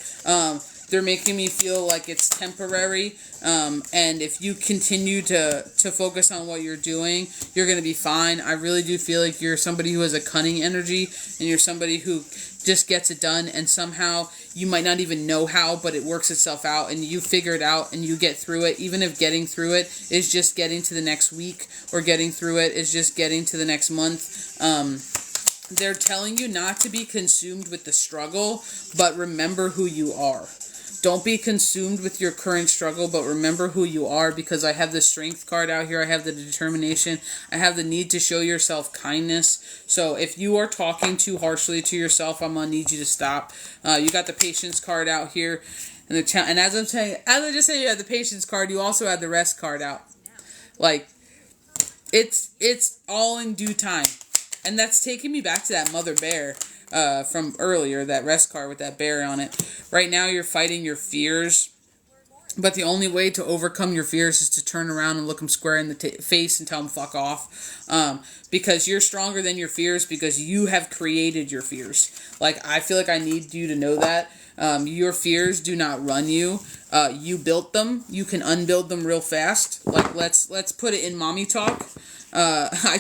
They're making me feel like it's temporary, and if you continue to focus on what you're doing, you're going to be fine. I really do feel like you're somebody who has a cunning energy, and you're somebody who just gets it done, and somehow you might not even know how, but it works itself out, and you figure it out, and you get through it, even if getting through it is just getting to the next week, or getting through it is just getting to the next month. They're telling you not to be consumed with the struggle, but remember who you are. Don't be consumed with your current struggle, but remember who you are, because I have the strength card out here. I have the determination. I have the need to show yourself kindness. So if you are talking too harshly to yourself, I'm going to need you to stop. You got the patience card out here. And as I just said, you have the patience card, you also have the rest card out. Like, it's all in due time. And that's taking me back to that mother bear. From earlier, that rest card with that bear on it. Right now you're fighting your fears, but the only way to overcome your fears is to turn around and look them square in the face and tell them fuck off. Because you're stronger than your fears, because you have created your fears. Like, I feel like I need you to know that. Your fears do not run you. You built them. You can unbuild them real fast. Like, let's put it in mommy talk. I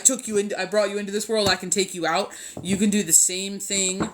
brought you into this world. I can take you out. You can do the same thing.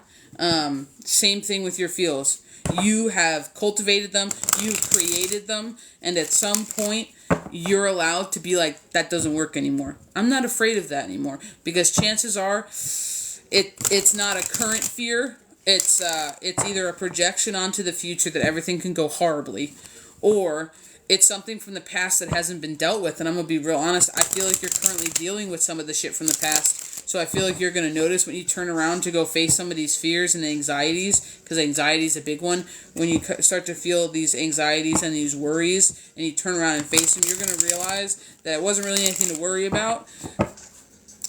Same thing with your feels. You have cultivated them. You created them. And at some point, you're allowed to be like, that doesn't work anymore. I'm not afraid of that anymore. Because chances are, it's not a current fear. It's either a projection onto the future that everything can go horribly, or it's something from the past that hasn't been dealt with. And I'm going to be real honest, I feel like you're currently dealing with some of the shit from the past. So I feel like you're going to notice when you turn around to go face some of these fears and anxieties, because anxiety is a big one. When you start to feel these anxieties and these worries, and you turn around and face them, you're going to realize that it wasn't really anything to worry about.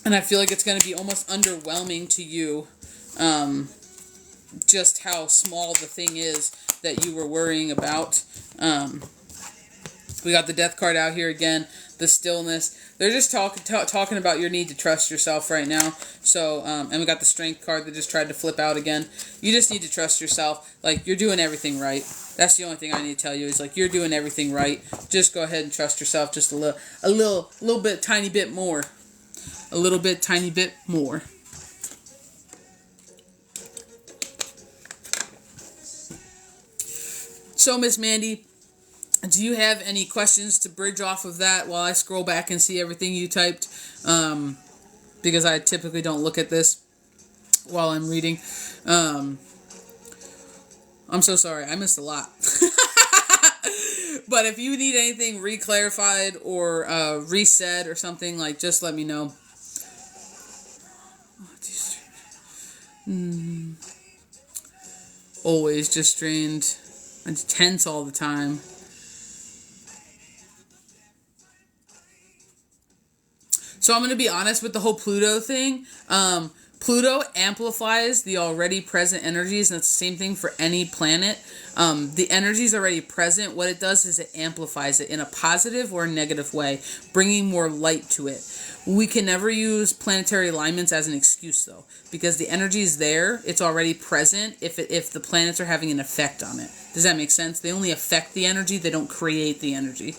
And I feel like it's going to be almost underwhelming to you, just how small the thing is that you were worrying about. We got the death card out here again, the stillness. They're just talking about your need to trust yourself right now. So, and we got the strength card that just tried to flip out again. You just need to trust yourself. Like, you're doing everything right. That's the only thing I need to tell you, is like, you're doing everything right. Just go ahead and trust yourself just a little bit, tiny bit more. A little bit, tiny bit more. So, Miss Mandy, do you have any questions to bridge off of that while I scroll back and see everything you typed? Because I typically don't look at this while I'm reading. I'm so sorry. I missed a lot. But if you need anything re-clarified or reset or something, like, just let me know. Always just drained. I'm tense all the time. So I'm going to be honest with the whole Pluto thing. Pluto amplifies the already present energies, and it's the same thing for any planet. The energy is already present. What it does is it amplifies it in a positive or a negative way, bringing more light to it. We can never use planetary alignments as an excuse, though, because the energy is there. It's already present if the planets are having an effect on it. Does that make sense? They only affect the energy. They don't create the energy.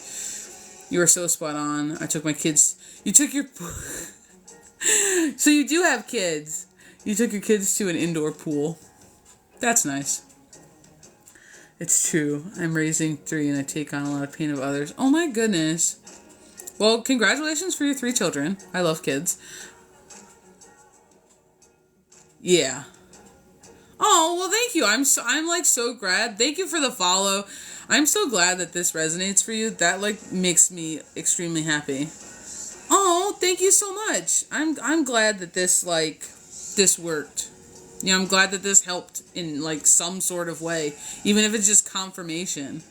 You are so spot on. I took my kids... You took your... So you do have kids. You took your kids to an indoor pool. That's nice. It's true. I'm raising 3 and I take on a lot of pain of others. Oh my goodness. Well, congratulations for your 3 children. I love kids. Yeah. Oh, well, thank you. I'm like so glad. Thank you for the follow. I'm so glad that this resonates for you. That like makes me extremely happy. Oh, thank you so much. I'm glad that this worked. You know, I'm glad that this helped in like some sort of way, even if it's just confirmation.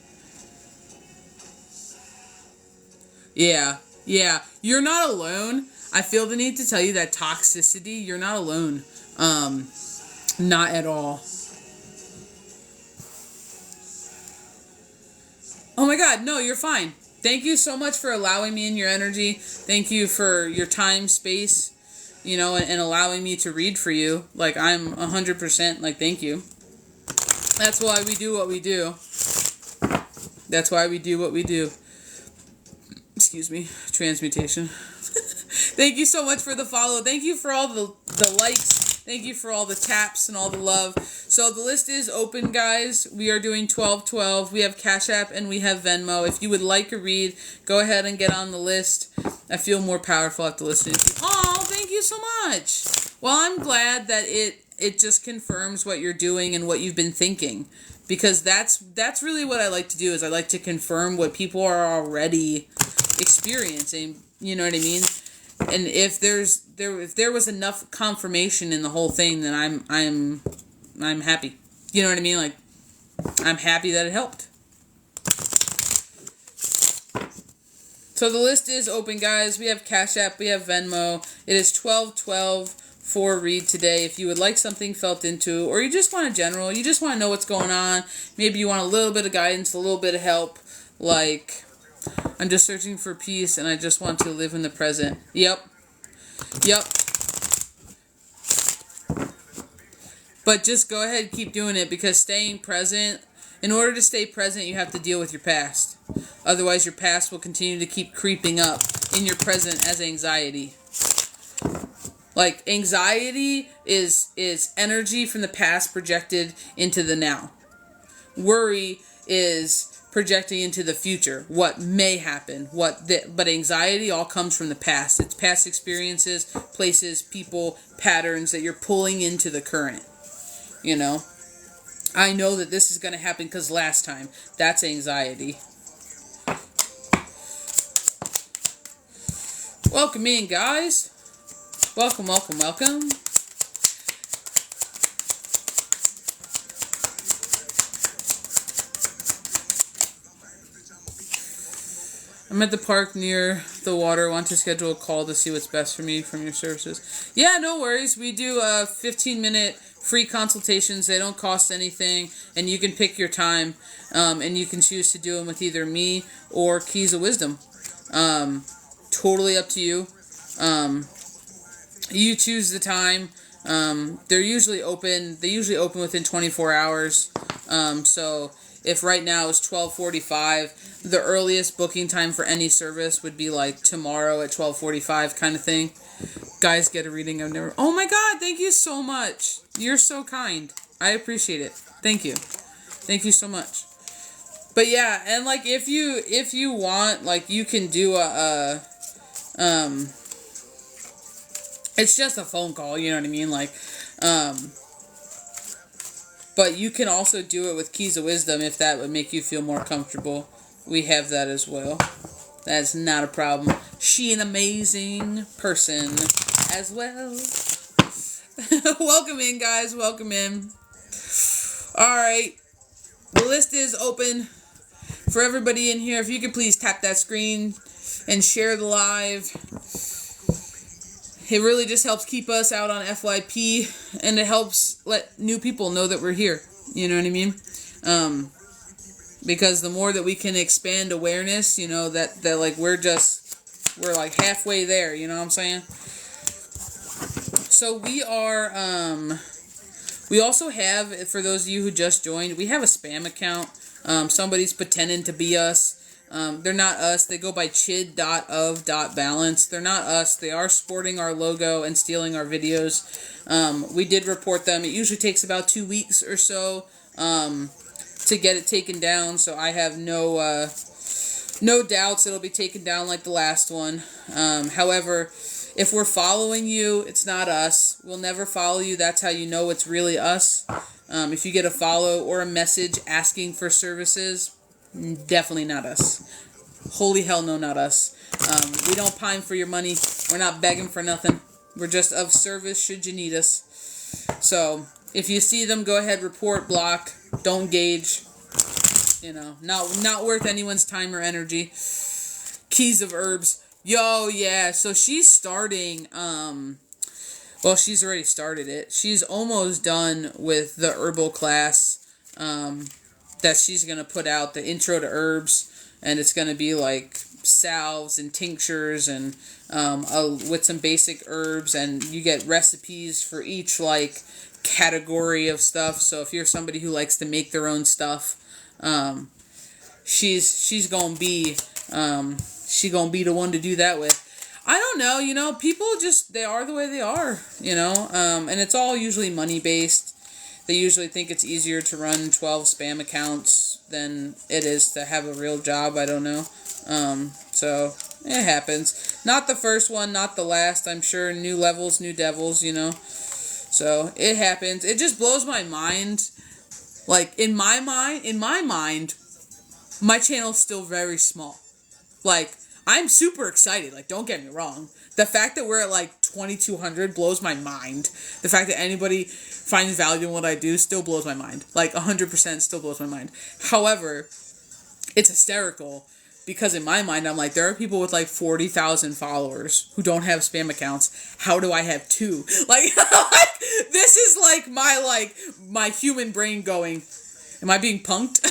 Yeah. You're not alone. I feel the need to tell you that toxicity, you're not alone. Not at all. Oh my God, no, you're fine. Thank you so much for allowing me in your energy. Thank you for your time, space, you know, and allowing me to read for you. Like, I'm 100%, like, thank you. That's why we do what we do. That's why we do what we do. Excuse me, transmutation. Thank you so much for the follow. Thank you for all the likes. Thank you for all the taps and all the love. So the list is open, guys. We are doing 1212. We have Cash App and we have Venmo. If you would like a read, go ahead and get on the list. I feel more powerful after listening to you. Oh, thank you so much. Well, I'm glad that it just confirms what you're doing and what you've been thinking. Because that's really what I like to do, is I like to confirm what people are already experiencing. You know what I mean? And if there was enough confirmation in the whole thing, then I'm happy. You know what I mean? Like, I'm happy that it helped. So the list is open, guys. We have Cash App, we have Venmo. It is 1212 for read today. If you would like something felt into, or you just want a general, you just want to know what's going on. Maybe you want a little bit of guidance, a little bit of help. Like, I'm just searching for peace and I just want to live in the present. Yep. But just go ahead and keep doing it, because staying present, in order to stay present, you have to deal with your past. Otherwise, your past will continue to keep creeping up in your present as anxiety. Like, anxiety is energy from the past projected into the now. Worry is projecting into the future, what may happen, but anxiety all comes from the past. It's past experiences, places, people, patterns that you're pulling into the current. You know, I know that this is going to happen because last time. That's anxiety. Welcome in, guys. Welcome. I'm at the park near the water. Want to schedule a call to see what's best for me from your services. Yeah, no worries. We do 15-minute free consultations. They don't cost anything, and you can pick your time, and you can choose to do them with either me or Keys of Wisdom. Totally up to you. You choose the time. They're usually open. They usually open within 24 hours. So if right now is 12:45, the earliest booking time for any service would be like tomorrow at 12:45 kind of thing. Guys, get a reading. Oh my God, thank you so much. You're so kind. I appreciate it. Thank you. Thank you so much. But yeah, and like if you want, like, you can do it's just a phone call, you know what I mean? Like, But you can also do it with Keys of Wisdom if that would make you feel more comfortable. We have that as well. That's not a problem. She an amazing person as well. Welcome in, guys. Welcome in. Alright. The list is open for everybody in here. If you could please tap that screen and share the live. It really just helps keep us out on FYP, and it helps let new people know that we're here. You know what I mean? Because the more that we can expand awareness, you know, that like we're like halfway there, you know what I'm saying? So we are, we also have, for those of you who just joined, we have a spam account. Somebody's pretending to be us. They're not us. They go by chid.of.balance. They're not us. They are sporting our logo and stealing our videos. We did report them. It usually takes about 2 weeks or so to get it taken down. So I have no doubts it'll be taken down like the last one. However, if we're following you, it's not us. We'll never follow you. That's how you know it's really us. If you get a follow or a message asking for services, definitely not us. Holy hell no, not us. We don't pine for your money. We're not begging for nothing. We're just of service should you need us. So, if you see them, go ahead, report, block, don't gauge. You know, not worth anyone's time or energy. Keys of Herbs. Yo, yeah, so she's starting, well, she's already started it. She's almost done with the herbal class, that she's going to put out, the intro to herbs, and it's going to be like salves and tinctures and with some basic herbs, and you get recipes for each like category of stuff. So if you're somebody who likes to make their own stuff, she's going to be the one to do that with. I don't know, you know, people just, they are the way they are, you know, and it's all usually money based. They usually think it's easier to run 12 spam accounts than it is to have a real job. I don't know. So, it happens. Not the first one, not the last, I'm sure. New levels, new devils, you know. So, it happens. It just blows my mind. Like, in my mind, my channel's still very small. Like, I'm super excited. Like, don't get me wrong. The fact that we're at like 2,200 blows my mind. The fact that anybody finds value in what I do still blows my mind. Like 100% still blows my mind. However, it's hysterical because in my mind, I'm like, there are people with like 40,000 followers who don't have spam accounts. How do I have 2? Like, this is like my human brain going, am I being punked?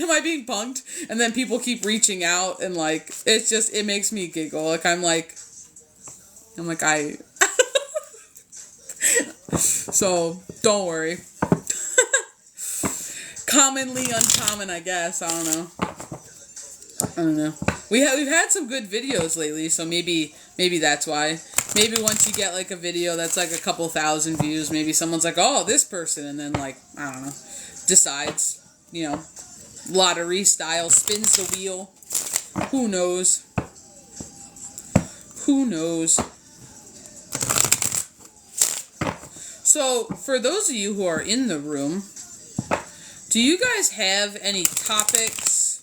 Am I being punked? And then people keep reaching out and like, it's just, it makes me giggle. Like, I'm like, so, don't worry. Commonly uncommon, I guess. I don't know. We've had some good videos lately, so maybe that's why. Maybe once you get like a video that's like a couple thousand views, maybe someone's like, oh, this person, and then like, I don't know, decides, you know, lottery style, spins the wheel. Who knows? Who knows? So, for those of you who are in the room, do you guys have any topics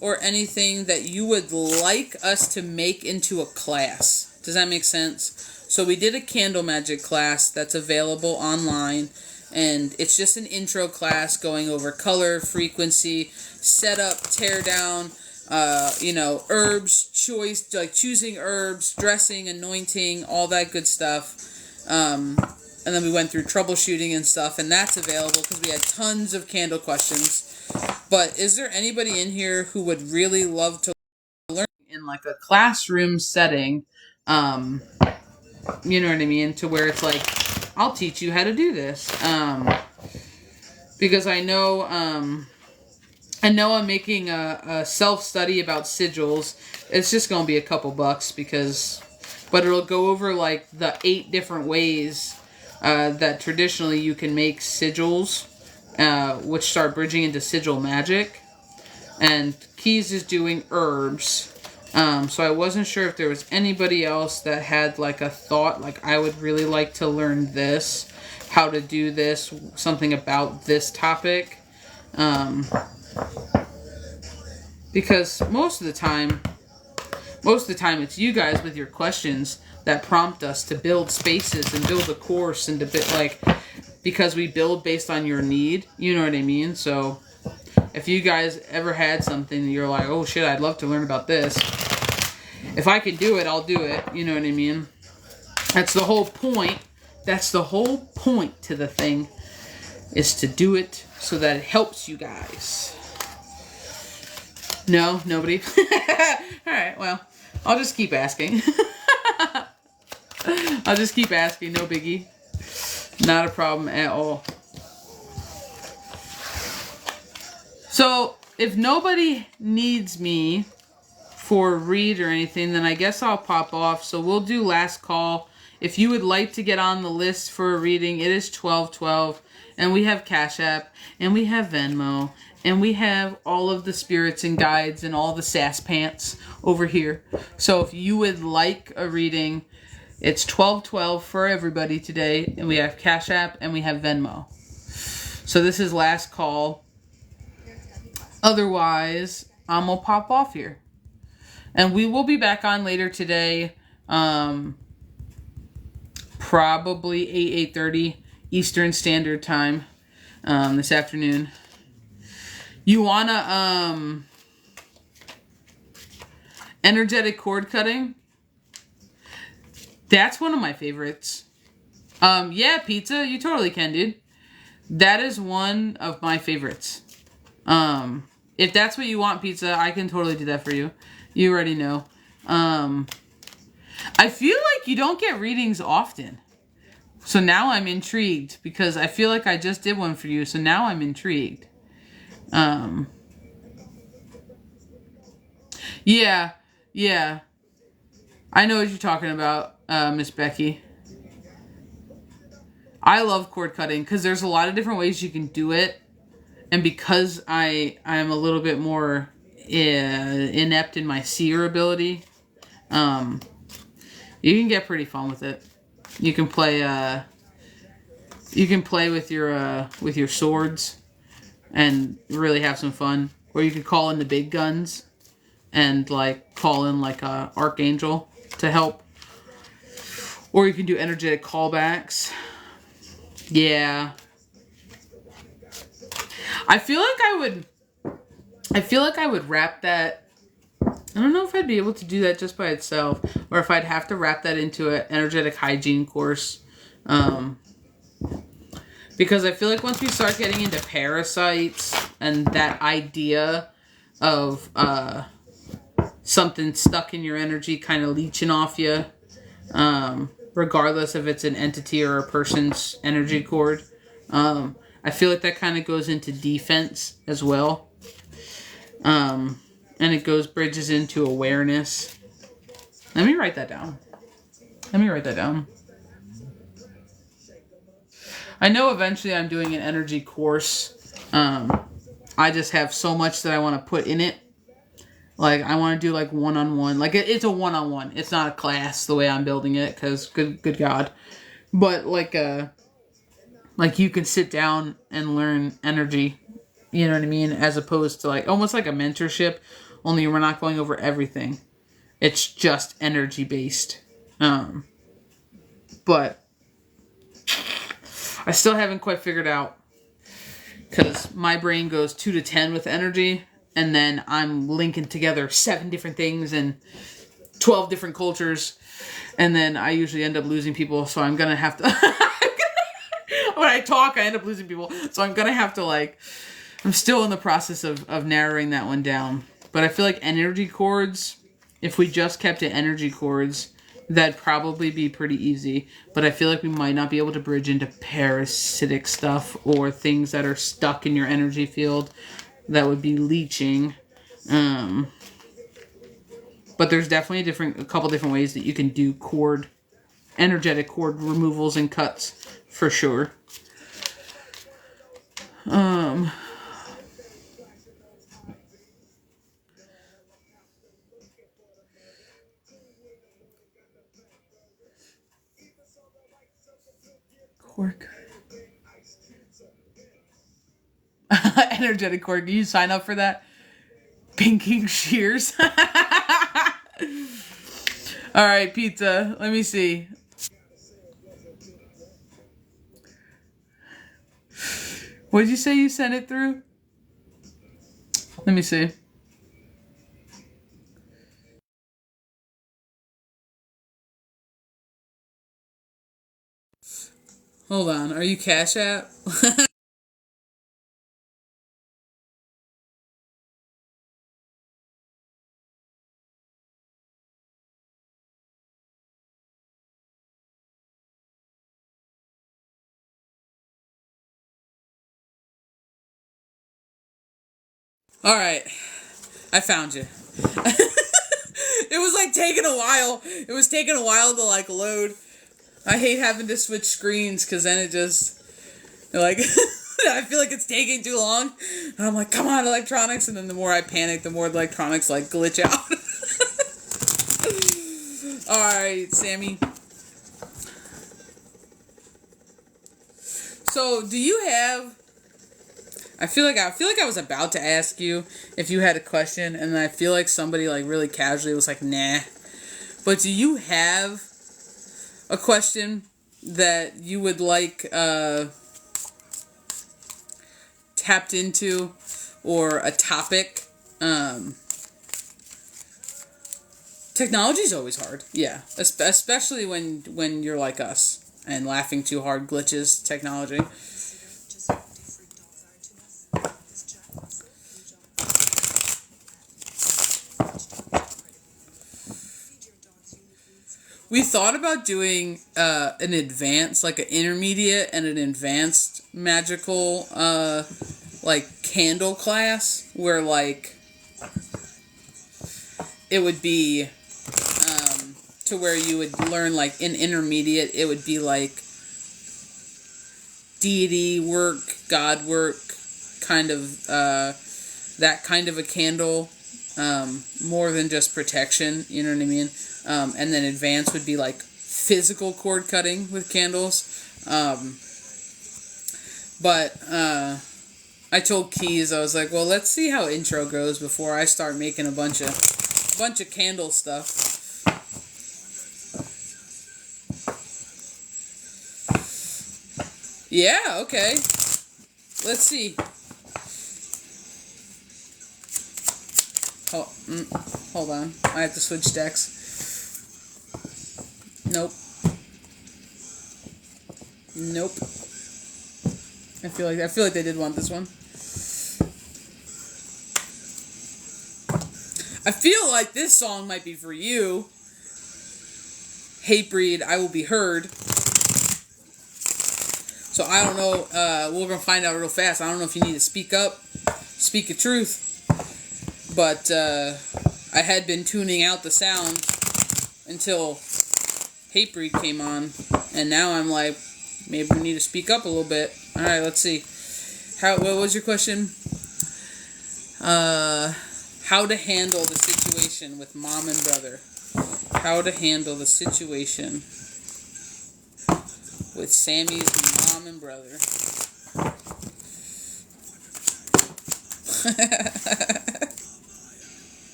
or anything that you would like us to make into a class? Does that make sense? So we did a candle magic class that's available online, and it's just an intro class going over color, frequency, setup, tear down, you know, herbs, choice, like choosing herbs, dressing, anointing, all that good stuff. And then we went through troubleshooting and stuff, and that's available because we had tons of candle questions. But is there anybody in here who would really love to learn in like a classroom setting? You know what I mean? To where it's like, I'll teach you how to do this. Because I know I'm making a self-study about sigils. It's just going to be a couple bucks but it'll go over like the 8 different ways that traditionally you can make sigils, which start bridging into sigil magic. And Keys is doing herbs. So I wasn't sure if there was anybody else that had like a thought, like I would really like to learn this. how to do this, something about this topic. Because most of the time it's you guys with your questions that prompt us to build spaces and build a course and to because we build based on your need, you know what I mean? So if you guys ever had something and you're like, oh shit, I'd love to learn about this, if I can do it, I'll do it, you know what I mean? That's the whole point. That's the whole point to the thing, is to do it so that it helps you guys. No? Nobody? Alright, well, I'll just keep asking. I'll just keep asking, no biggie. Not a problem at all. So, if nobody needs me for a read or anything, then I guess I'll pop off. So we'll do last call. If you would like to get on the list for a reading, it is 1212. And we have Cash App. And we have Venmo. And we have all of the spirits and guides and all the sass pants over here. So if you would like a reading, it's 1212 for everybody today. And we have Cash App and we have Venmo. So this is last call. Otherwise, I'm going to pop off here. And we will be back on later today. Probably 8:30 Eastern Standard Time this afternoon. You wanna energetic cord cutting? That's one of my favorites. Yeah, pizza, you totally can, dude. That is one of my favorites. If that's what you want, pizza, I can totally do that for you. You already know. I feel like you don't get readings often. So now I'm intrigued because I feel like I just did one for you. So now I'm intrigued. Yeah. I know what you're talking about, Miss Becky. I love cord cutting because there's a lot of different ways you can do it. And because I'm a little bit more inept in my seer ability, you can get pretty fun with it. You can play with your swords and really have some fun. Or you could call in the big guns and like call in like a archangel to help. Or you can do energetic callbacks. Yeah. I feel like I would wrap that. I don't know if I'd be able to do that just by itself, or if I'd have to wrap that into an energetic hygiene course. Because I feel like once we start getting into parasites and that idea of something stuck in your energy kind of leeching off you, regardless if it's an entity or a person's energy cord, I feel like that kind of goes into defense as well. And it bridges into awareness. Let me write that down. I know eventually I'm doing an energy course. I just have so much that I want to put in it. Like, I want to do like one-on-one. Like, it's a one-on-one. It's not a class the way I'm building it, because good God. But like you can sit down and learn energy. You know what I mean? As opposed to like, almost like a mentorship, only we're not going over everything. It's just energy based. But I still haven't quite figured out, because my brain goes 2 to 10 with energy, and then I'm linking together 7 different things and 12 different cultures, and then I usually end up losing people, so I'm gonna have to when I talk I end up losing people, so I'm gonna have to I'm still in the process of narrowing that one down. But I feel like energy cords, if we just kept it energy cords, that'd probably be pretty easy. But I feel like we might not be able to bridge into parasitic stuff or things that are stuck in your energy field that would be leeching. But there's definitely a couple different ways that you can do energetic cord removals and cuts, for sure. Cord. Energetic cord. Can you sign up for that? Pinking shears. All right, pizza. Let me see. What did you say you sent it through? Let me see. Hold on. Are you Cash App? All right. I found you. It was like taking a while. It was taking a while to like load. I hate having to switch screens because then it just like I feel like it's taking too long. And I'm like, come on, electronics. And then the more I panic, the more the electronics like glitch out. Alright, Sammy. So do you have I feel like I was about to ask you if you had a question, and then I feel like somebody like really casually was like, nah. But do you have a question that you would like tapped into, or a topic? Technology's always hard, yeah, especially when you're like us and laughing too hard glitches technology. We thought about doing an advanced, like an intermediate and an advanced magical, like candle class, where like it would be to where you would learn like in intermediate, it would be like deity work, god work, kind of that kind of a candle, more than just protection. You know what I mean? And then advanced would be like physical cord cutting with candles. But I told Keys, I was like, well, let's see how intro goes before I start making a bunch of candle stuff. Yeah, okay. Let's see. Hold on. I have to switch decks. Nope. I feel like they did want this one. I feel like this song might be for you. Hatebreed, I Will Be Heard. So I don't know, we're gonna find out real fast. I don't know if you need to speak up, speak your truth. But I had been tuning out the sound until Hatebreed came on, and now I'm like, maybe we need to speak up a little bit. All right, let's see. What was your question? How to handle the situation with mom and brother? How to handle the situation with Sammy's mom and brother?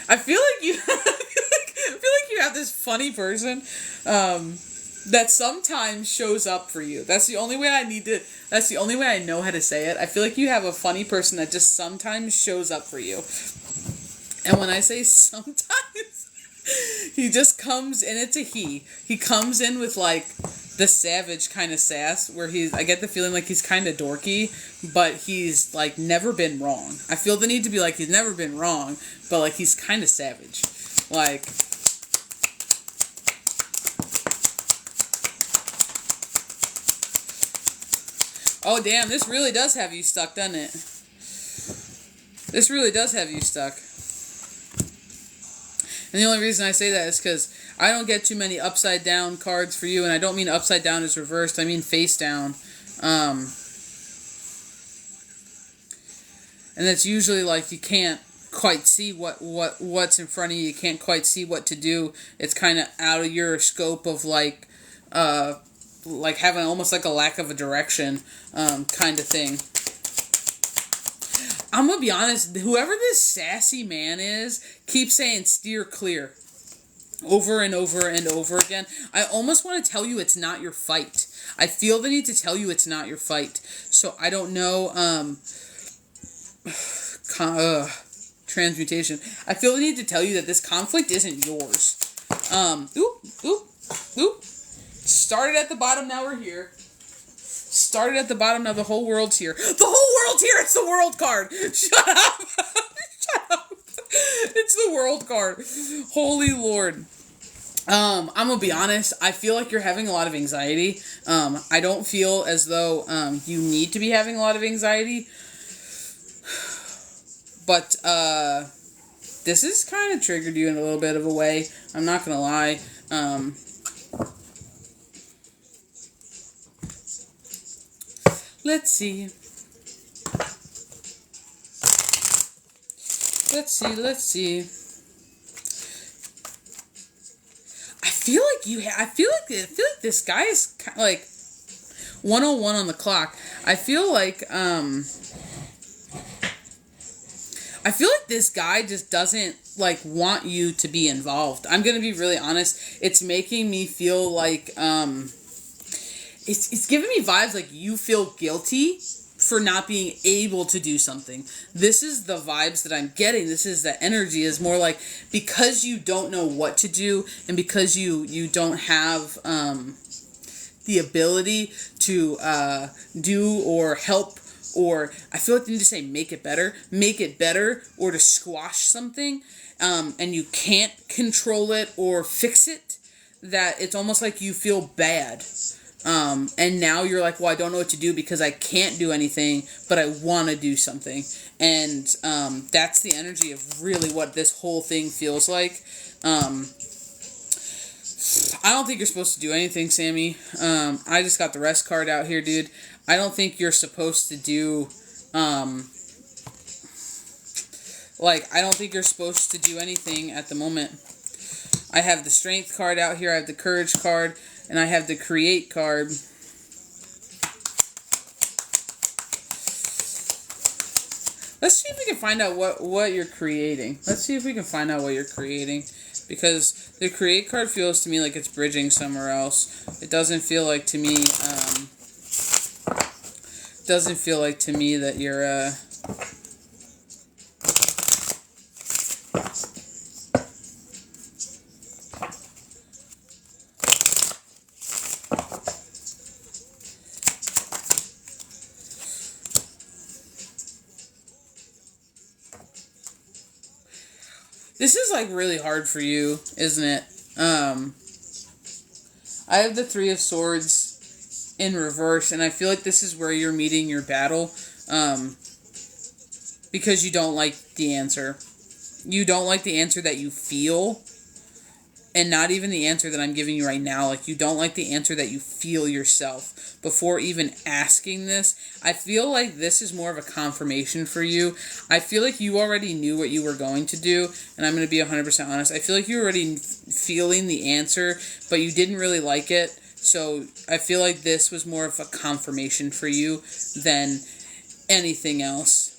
I feel like you have this funny person that sometimes shows up for you. That's the only way I know how to say it. I feel like you have a funny person that just sometimes shows up for you. And when I say sometimes, he just comes in, it's a he. He comes in with like the savage kind of sass where I get the feeling like he's kind of dorky, but he's like never been wrong. I feel the need to be like he's never been wrong, but like he's kind of savage. Like, oh damn, this really does have you stuck, doesn't it? This really does have you stuck. And the only reason I say that is because I don't get too many upside down cards for you, and I don't mean upside down as reversed, I mean face down. And that's usually like you can't quite see what's in front of you. You can't quite see what to do. It's kind of out of your scope of like like having almost like a lack of a direction kind of thing. I'm gonna be honest, whoever this sassy man is keeps saying steer clear over and over and over again. I almost want to tell you it's not your fight. I feel the need to tell you it's not your fight. So I don't know, transmutation. I feel the need to tell you that this conflict isn't yours. Started at the bottom, now we're here. Started at the bottom, now the whole world's here. The whole world's here! It's the world card! Shut up! Shut up! It's the world card. Holy Lord. I'm gonna be honest, I feel like you're having a lot of anxiety. I don't feel as though you need to be having a lot of anxiety. But this has kind of triggered you in a little bit of a way. I'm not gonna lie. Let's see. Let's see. I feel like this guy is kind of like 101 on the clock. I feel like this guy just doesn't like want you to be involved. I'm gonna be really honest. It's making me feel like it's giving me vibes like you feel guilty for not being able to do something. This is the vibes that I'm getting. This is the energy, is more like because you don't know what to do and because you don't have the ability to do or help, or I feel like they need to say make it better, or to squash something, and you can't control it or fix it, that it's almost like you feel bad. And now you're like, well, I don't know what to do because I can't do anything, but I want to do something. And that's the energy of really what this whole thing feels like. I don't think you're supposed to do anything, Sammy. I just got the rest card out here, dude. I don't think you're supposed to do, I don't think you're supposed to do anything at the moment. I have the strength card out here. I have the courage card. And I have the create card. Let's see if we can find out what you're creating. Let's see if we can find out what you're creating. Because the create card feels to me like it's bridging somewhere else. It doesn't feel like to me, that you're, this is like really hard for you, isn't it? I have the Three of Swords in reverse, and I feel like this is where you're meeting your battle, because you don't like the answer. You don't like the answer that you feel, and not even the answer that I'm giving you right now. Like, you don't like the answer that you feel yourself before even asking this. I feel like this is more of a confirmation for you. I feel like you already knew what you were going to do, and I'm going to be 100% honest. I feel like you were already feeling the answer, but you didn't really like it. So I feel like this was more of a confirmation for you than anything else.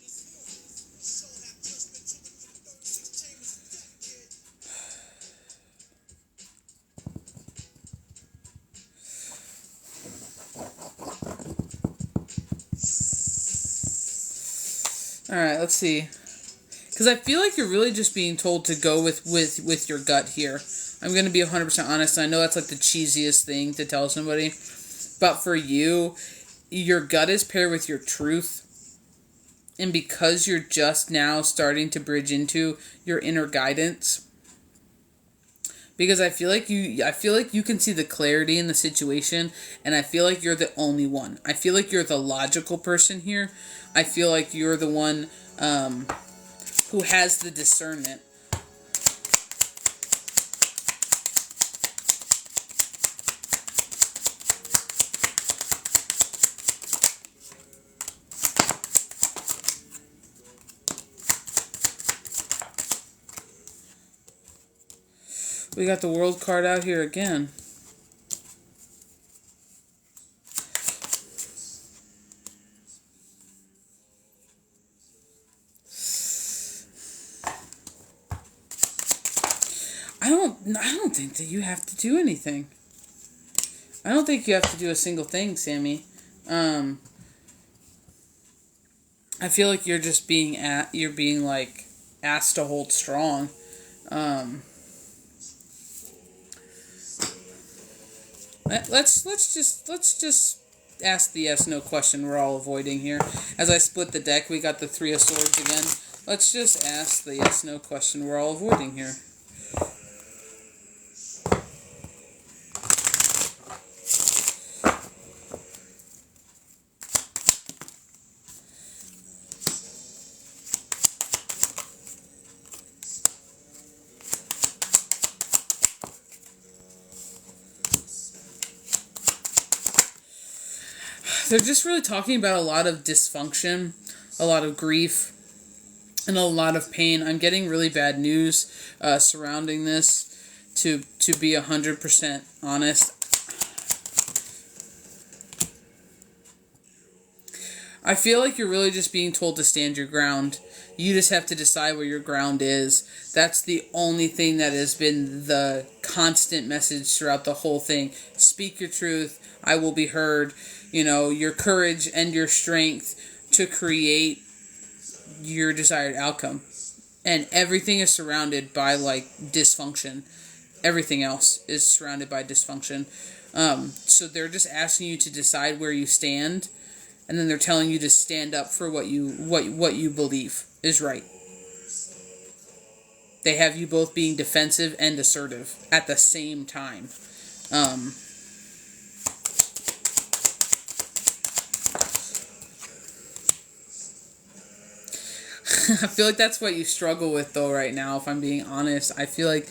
Alright, let's see. Because I feel like you're really just being told to go with your gut here. I'm going to be 100% honest. I know that's like the cheesiest thing to tell somebody. But for you, your gut is paired with your truth. And because you're just now starting to bridge into your inner guidance. Because I feel like you can see the clarity in the situation, and I feel like you're the only one. I feel like you're the logical person here. I feel like you're the one who has the discernment. We got the World card out here again. don't think that you have to do anything. I don't think you have to do a single thing, Sammy. I feel like you're just being like asked to hold strong. Let's just ask the yes/no question we're all avoiding here. As I split the deck, we got the Three of Swords again. Let's just ask the yes/no question we're all avoiding here. They're just really talking about a lot of dysfunction, a lot of grief, and a lot of pain. I'm getting really bad news surrounding this, to be 100% honest. I feel like you're really just being told to stand your ground. You just have to decide where your ground is. That's the only thing that has been the constant message throughout the whole thing. Speak your truth. I will be heard. Your courage and your strength to create your desired outcome. And everything is surrounded by, dysfunction. Everything else is surrounded by dysfunction. So they're just asking you to decide where you stand. And then they're telling you to stand up for what you believe is right. They have you both being defensive and assertive at the same time. I feel like that's what you struggle with, though, right now, if I'm being honest. I feel like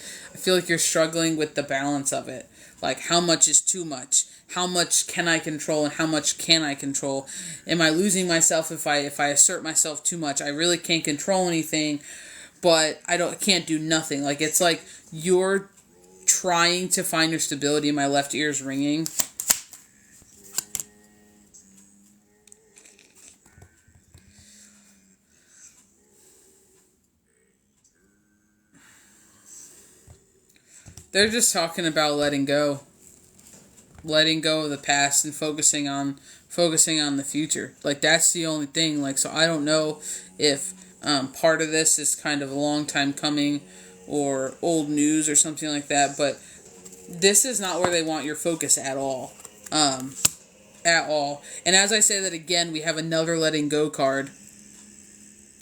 you're struggling with the balance of it. Like, how much is too much? How much can I control and how much can I control? Am I losing myself if I assert myself too much? I really can't control anything, but I can't do nothing. Like, it's like you're trying to find your stability. My left ear's ringing. They're just talking about letting go of the past and focusing on the future. Like, that's the only thing. Like, so I don't know if part of this is kind of a long time coming or old news or something like that, but this is not where they want your focus at all. At all. And as I say that again, we have another letting go card.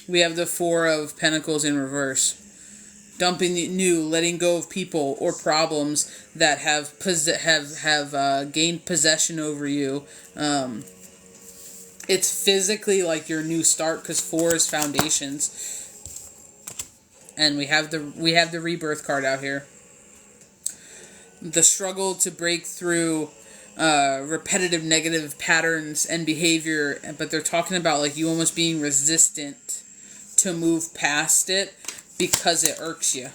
We have the Four of Pentacles in reverse. Dumping the new, letting go of people or problems that have gained possession over you. It's physically like your new start, because 4 is foundations, and we have the Rebirth card out here. The struggle to break through repetitive negative patterns and behavior, but they're talking about like you almost being resistant to move past it, because it irks you.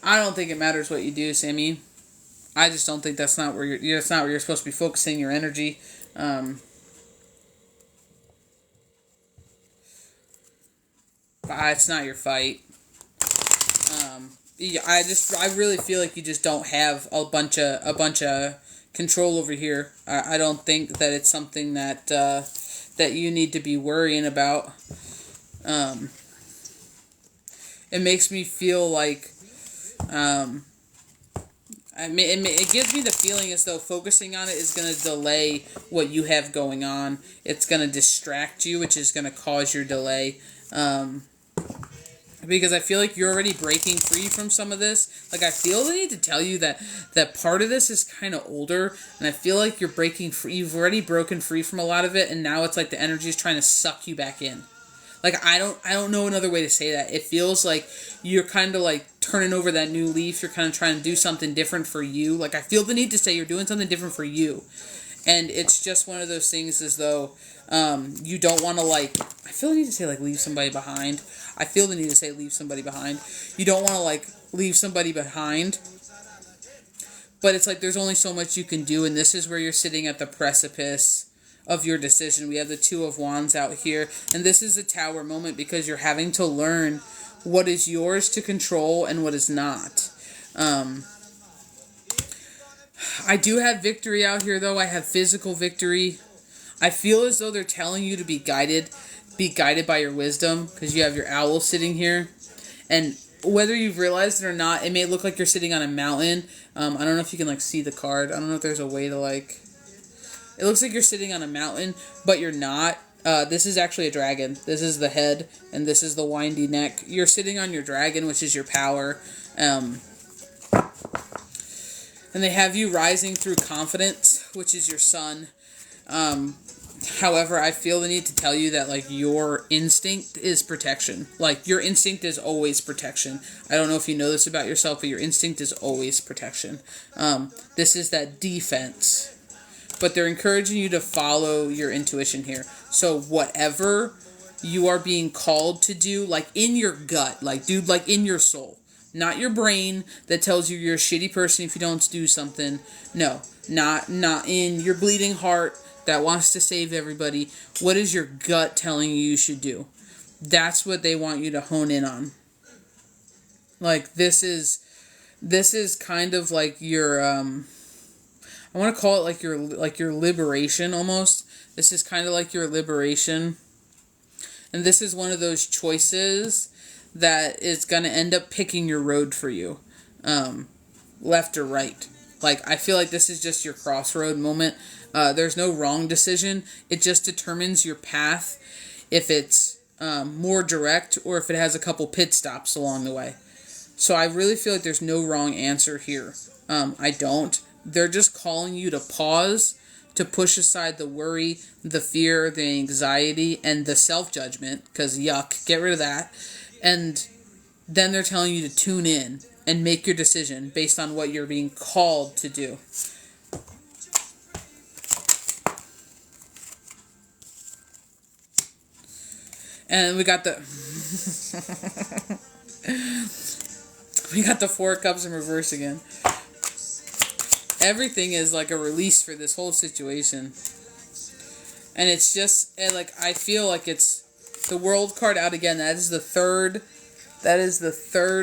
I don't think it matters what you do, Sammy. I just don't think that's not where you're supposed to be focusing your energy. It's not your fight. I really feel like you just don't have a bunch of control over here. I don't think that it's something that you need to be worrying about. It makes me feel like, it gives me the feeling as though focusing on it is going to delay what you have going on. It's going to distract you, which is going to cause your delay. Because I feel like you're already breaking free from some of this. Like, I feel the need to tell you that part of this is kind of older, and I feel like you're breaking free. You've already broken free from a lot of it, and now it's like the energy is trying to suck you back in. Like, I don't know another way to say that. It feels like you're kind of like turning over that new leaf. You're kind of trying to do something different for you. Like, I feel the need to say you're doing something different for you. And it's just one of those things as though you don't want to, like, I feel the need to say, like, leave somebody behind. I feel the need to say leave somebody behind. You don't want to, like, leave somebody behind. But it's like there's only so much you can do, and this is where you're sitting at the precipice of your decision. We have the Two of Wands out here, and this is a Tower moment because you're having to learn what is yours to control and what is not. I do have victory out here, though. I have physical victory. I feel as though they're telling you to be guided by your wisdom, because you have your owl sitting here. And whether you've realized it or not, it may look like you're sitting on a mountain. I don't know if you can, like, see the card. I don't know if there's a way to, like... It looks like you're sitting on a mountain, but you're not. This is actually a dragon. This is the head, and this is the windy neck. You're sitting on your dragon, which is your power. And they have you rising through confidence, which is your sun. However, I feel the need to tell you that, like, your instinct is protection. Like, your instinct is always protection. I don't know if you know this about yourself, but your instinct is always protection. This is that defense. But they're encouraging you to follow your intuition here. So whatever you are being called to do, like, in your gut, like, dude, like, in your soul. Not your brain that tells you you're a shitty person if you don't do something. No, not in your bleeding heart that wants to save everybody. What is your gut telling you should do? That's what they want you to hone in on. Like, this is kind of like your, I want to call it like your liberation almost. This is kind of like your liberation. And this is one of those choices that is going to end up picking your road for you. Left or right. Like, I feel like this is just your crossroad moment. There's no wrong decision. It just determines your path, if it's more direct or if it has a couple pit stops along the way. So I really feel like there's no wrong answer here. I don't. They're just calling you to pause, to push aside the worry, the fear, the anxiety, and the self-judgment, because yuck, get rid of that. And then they're telling you to tune in and make your decision based on what you're being called to do. And we got the we got the Four of Cups in reverse again. Everything is like a release for this whole situation. And it's just, like, I feel like it's the World card out again. That is the third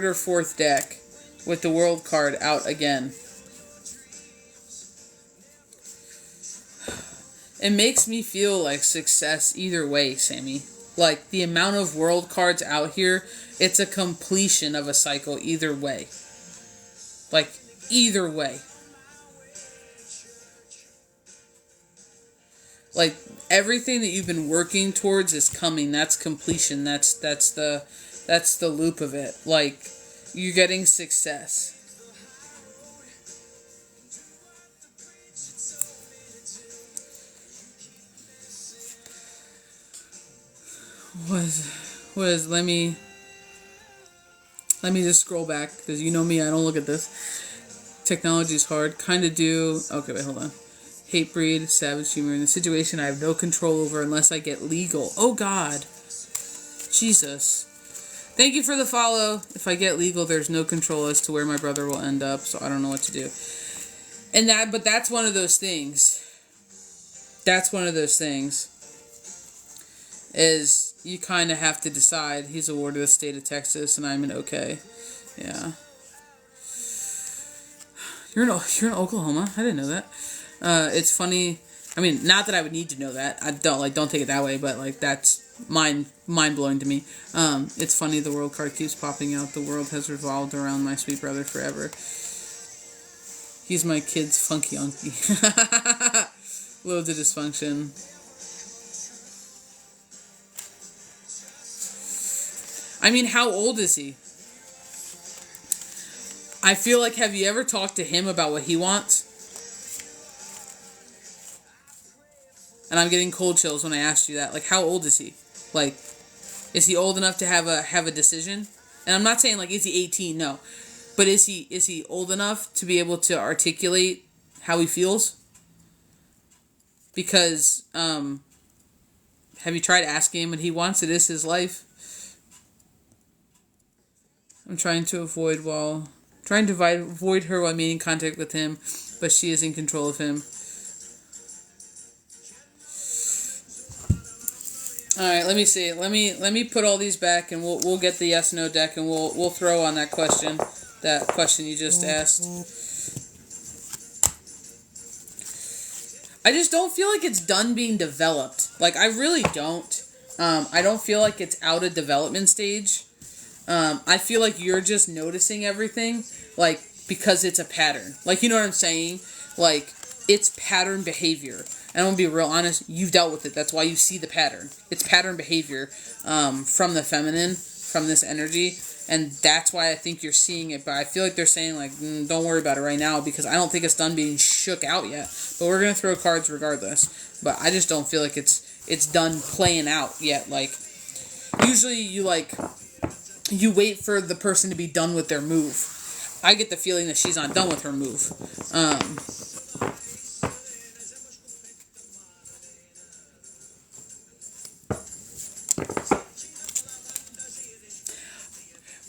or fourth deck with the World card out again. It makes me feel like success either way, Sammy. Like, the amount of World cards out here, it's a completion of a cycle either way. Like, either way. Like, everything that you've been working towards is coming. That's completion. That's the loop of it. Like, you're getting success. Let me just scroll back, because you know me, I don't look at this. Technology's hard. Kind of do. Okay, wait, hold on. Hatebreed, savage humor. In the situation I have no control over unless I get legal. Oh, God. Jesus. Thank you for the follow. If I get legal, there's no control as to where my brother will end up, so I don't know what to do. But that's one of those things. That's one of those things. Is you kind of have to decide. He's a ward of the state of Texas, and I'm in OK. Yeah. You're in Oklahoma? I didn't know that. It's funny. I mean, not that I would need to know that. I don't take it that way, but, like, that's mind-blowing to me. It's funny the World card keeps popping out. The world has revolved around my sweet brother forever. He's my kid's funky unky. Loads of dysfunction. I mean, how old is he? I feel like, have you ever talked to him about what he wants? And I'm getting cold chills when I asked you that. Like, how old is he? Like, is he old enough to have a decision? And I'm not saying, like, is he 18? No. But is he old enough to be able to articulate how he feels? Because, have you tried asking him what he wants? It is his life. I'm trying to avoid her while maintaining contact with him, but she is in control of him. let me see. Let me put all these back, and we'll get the yes no deck, and we'll throw on that question you just asked. I just don't feel like it's done being developed. Like, I really don't. I don't feel like it's out of development stage. I feel like you're just noticing everything, like, because it's a pattern. Like, you know what I'm saying? Like, it's pattern behavior. And I'm going to be real honest, you've dealt with it. That's why you see the pattern. It's pattern behavior from the feminine, from this energy. And that's why I think you're seeing it. But I feel like they're saying, like, don't worry about it right now, because I don't think it's done being shook out yet. But we're going to throw cards regardless. But I just don't feel like it's done playing out yet. Like, usually you wait for the person to be done with their move. I get the feeling that she's not done with her move.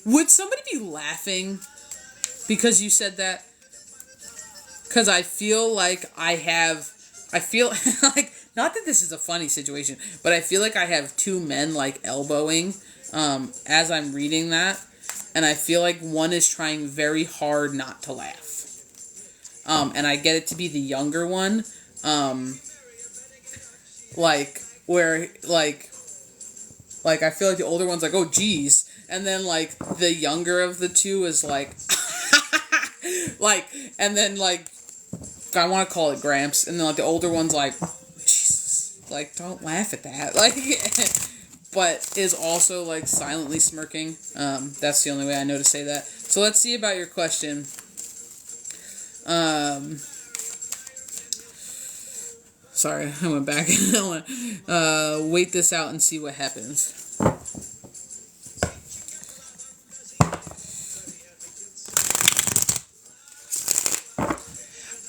Would somebody be laughing because you said that? Because I feel like like, not that this is a funny situation, but I feel like I have two men, like, elbowing as I'm reading that. And I feel like one is trying very hard not to laugh. And I get it to be the younger one. I feel like the older one's like, oh, geez. And then, like, the younger of the two is like, like, and then, like, I want to call it Gramps. And then, like, the older one's like, Jesus, like, don't laugh at that. Like, but is also, like, silently smirking. That's the only way I know to say that. So let's see about your question. Sorry, I went back. I want to wait this out and see what happens.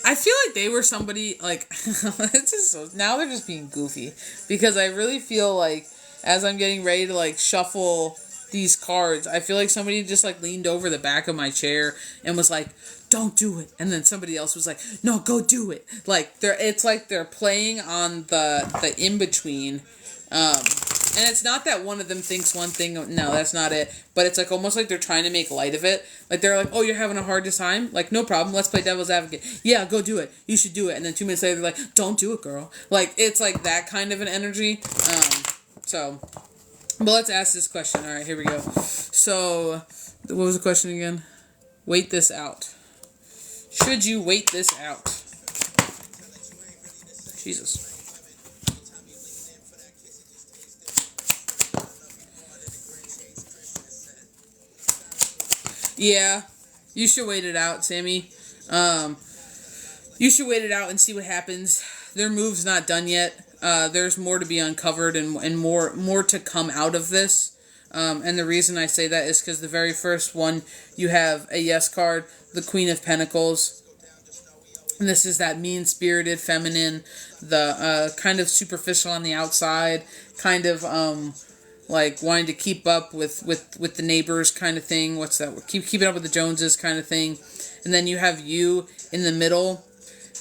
I feel like they were somebody, like, it's just now they're just being goofy. Because I really feel like, as I'm getting ready to, like, shuffle these cards, I feel like somebody just, like, leaned over the back of my chair and was like, don't do it. And then somebody else was like, no, go do it. Like, it's like they're playing on the in-between. And it's not that one of them thinks one thing. No, that's not it. But it's like almost like they're trying to make light of it. Like, they're like, oh, you're having a hard time? Like, no problem. Let's play devil's advocate. Yeah, go do it. You should do it. And then 2 minutes later, they're like, don't do it, girl. Like, it's like that kind of an energy. But let's ask this question. All right, here we go. So, what was the question again? Wait this out. Should you wait this out? Jesus. Yeah, you should wait it out, Sammy. You should wait it out and see what happens. Their move's not done yet. There's more to be uncovered and more to come out of this. And the reason I say that is because the very first one, you have a yes card, the Queen of Pentacles. And this is that mean-spirited feminine, the kind of superficial on the outside, kind of like wanting to keep up with the neighbors kind of thing. What's that? Keeping up with the Joneses kind of thing. And then you have you in the middle,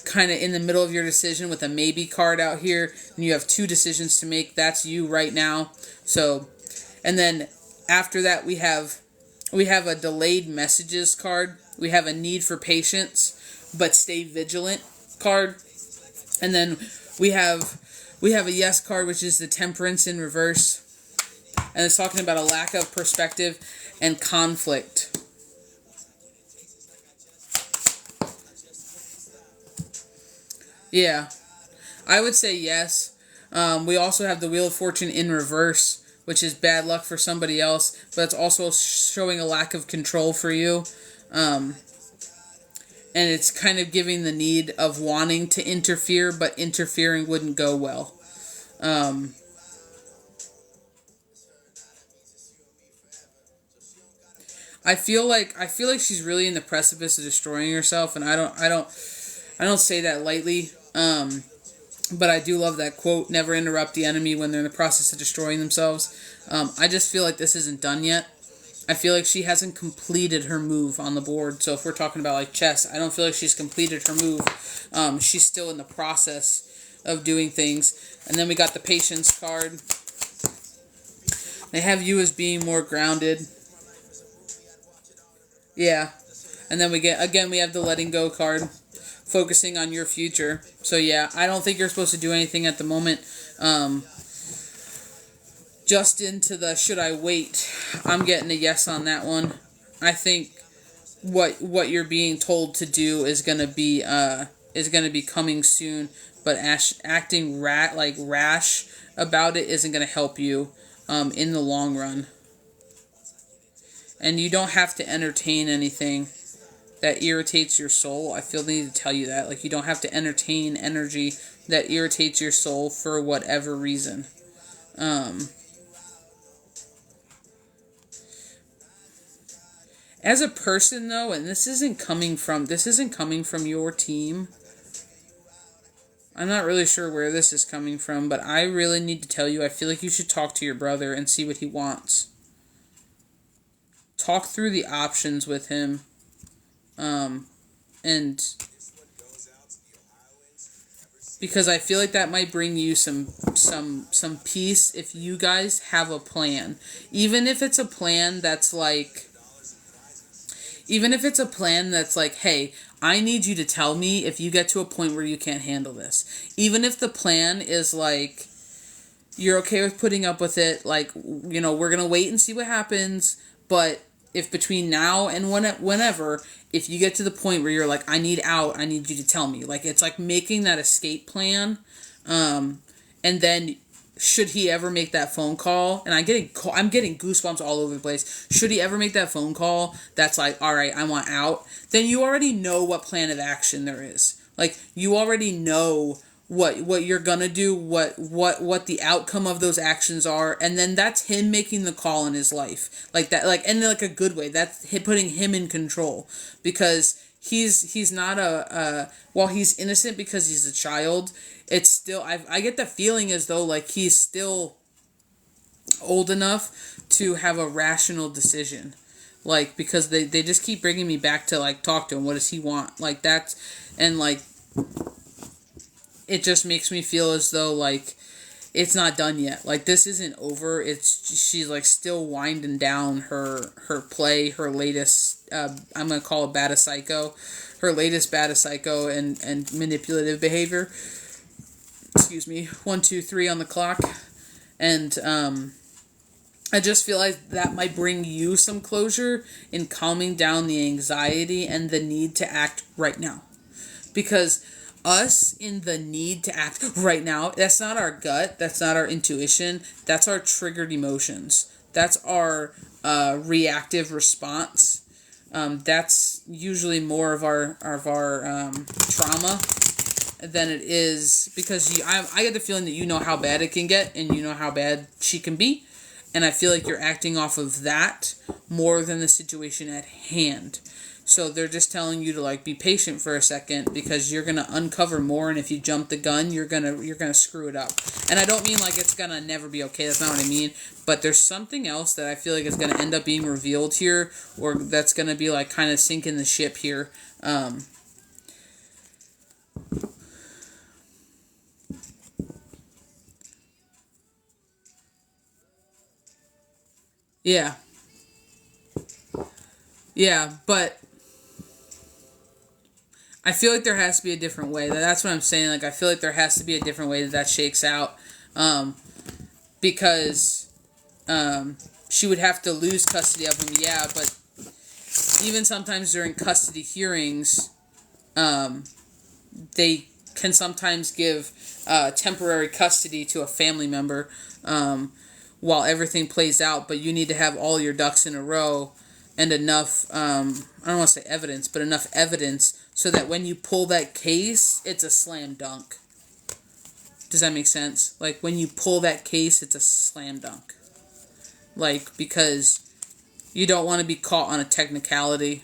kind of in the middle of your decision with a maybe card out here. And you have 2 decisions to make. That's you right now. So, and then after that we have a delayed messages card. We have a need for patience, but stay vigilant card. And then we have a yes card, which is the Temperance in reverse. And it's talking about a lack of perspective and conflict. Yeah, I would say yes. We also have the Wheel of Fortune in reverse, which is bad luck for somebody else, but it's also showing a lack of control for you. And it's kind of giving the need of wanting to interfere, but interfering wouldn't go well. I feel like she's really in the precipice of destroying herself, and I don't say that lightly. But I do love that quote, never interrupt the enemy when they're in the process of destroying themselves. I just feel like this isn't done yet. I feel like she hasn't completed her move on the board. So if we're talking about like chess, I don't feel like she's completed her move. She's still in the process of doing things. And then we got the Patience card. They have you as being more grounded. Yeah. And then we have the letting go card, focusing on your future. So yeah, I don't think you're supposed to do anything at the moment. Just into the should I wait? I'm getting a yes on that one. I think what you're being told to do is gonna be coming soon, but acting rash about it isn't gonna help you in the long run. And you don't have to entertain anything that irritates your soul. I feel the need to tell you that. Like, you don't have to entertain energy that irritates your soul for whatever reason. As a person, though, and this isn't coming from your team. I'm not really sure where this is coming from, but I really need to tell you, I feel like you should talk to your brother and see what he wants. Talk through the options with him. And because I feel like that might bring you some peace if you guys have a plan. Even if it's a plan that's like, hey, I need you to tell me if you get to a point where you can't handle this. Even if the plan is like, you're okay with putting up with it, like, we're going to wait and see what happens, but if between now and whenever, if you get to the point where you're like, I need out, I need you to tell me. Like, it's like making that escape plan. And then, should he ever make that phone call, and I'm getting goosebumps all over the place. Should he ever make that phone call that's like, all right, I want out, then you already know what plan of action there is. Like, you already know what you're gonna do, what the outcome of those actions are, and then that's him making the call in his life, like that, like, and like a good way. That's putting him in control, because he's not while he's innocent because he's a child, it's still, I get the feeling as though like he's still old enough to have a rational decision, like, because they just keep bringing me back to like, talk to him, what does he want, like, that's, and like, it just makes me feel as though, like, it's not done yet. Like, this isn't over. She's, like, still winding down her play, her latest, I'm going to call it Bata Psycho, her latest Bata Psycho and manipulative behavior. Excuse me. 1, 2, 3 on the clock. And, I just feel like that might bring you some closure in calming down the anxiety and the need to act right now. Because us in the need to act right now, that's not our gut, that's not our intuition, that's our triggered emotions, that's our reactive response. That's usually more of our trauma than it is, because I get the feeling that you know how bad it can get, and you know how bad she can be, and I feel like you're acting off of that more than the situation at hand. So they're just telling you to, like, be patient for a second, because you're gonna uncover more, and if you jump the gun, you're gonna screw it up. And I don't mean like it's gonna never be okay. That's not what I mean. But there's something else that I feel like is gonna end up being revealed here, or that's gonna be like kind of sinking the ship here. Yeah. Yeah, but I feel like there has to be a different way. That's what I'm saying. Like, I feel like there has to be a different way that shakes out. Because she would have to lose custody of him, yeah, but even sometimes during custody hearings, they can sometimes give temporary custody to a family member while everything plays out, but you need to have all your ducks in a row and enough, I don't want to say evidence, but enough evidence so that when you pull that case, it's a slam dunk. Does that make sense? Like, when you pull that case, it's a slam dunk. Like, because you don't want to be caught on a technicality,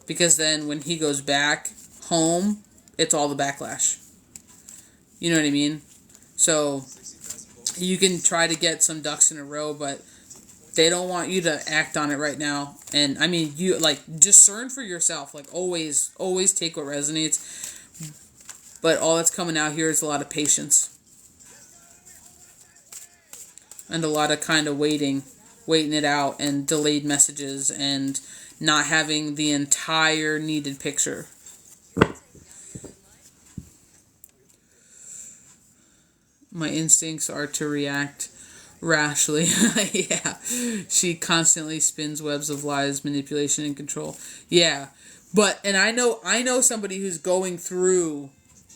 because then when he goes back home, it's all the backlash. You know what I mean? So, you can try to get some ducks in a row, but they don't want you to act on it right now. And, I mean, you, like, discern for yourself. Like, always take what resonates. But all that's coming out here is a lot of patience. and a lot of kind of waiting it out, and delayed messages, and not having the entire needed picture. My instincts are to react rashly. Yeah. She constantly spins webs of lies, manipulation, and control. Yeah. And I know somebody who's going through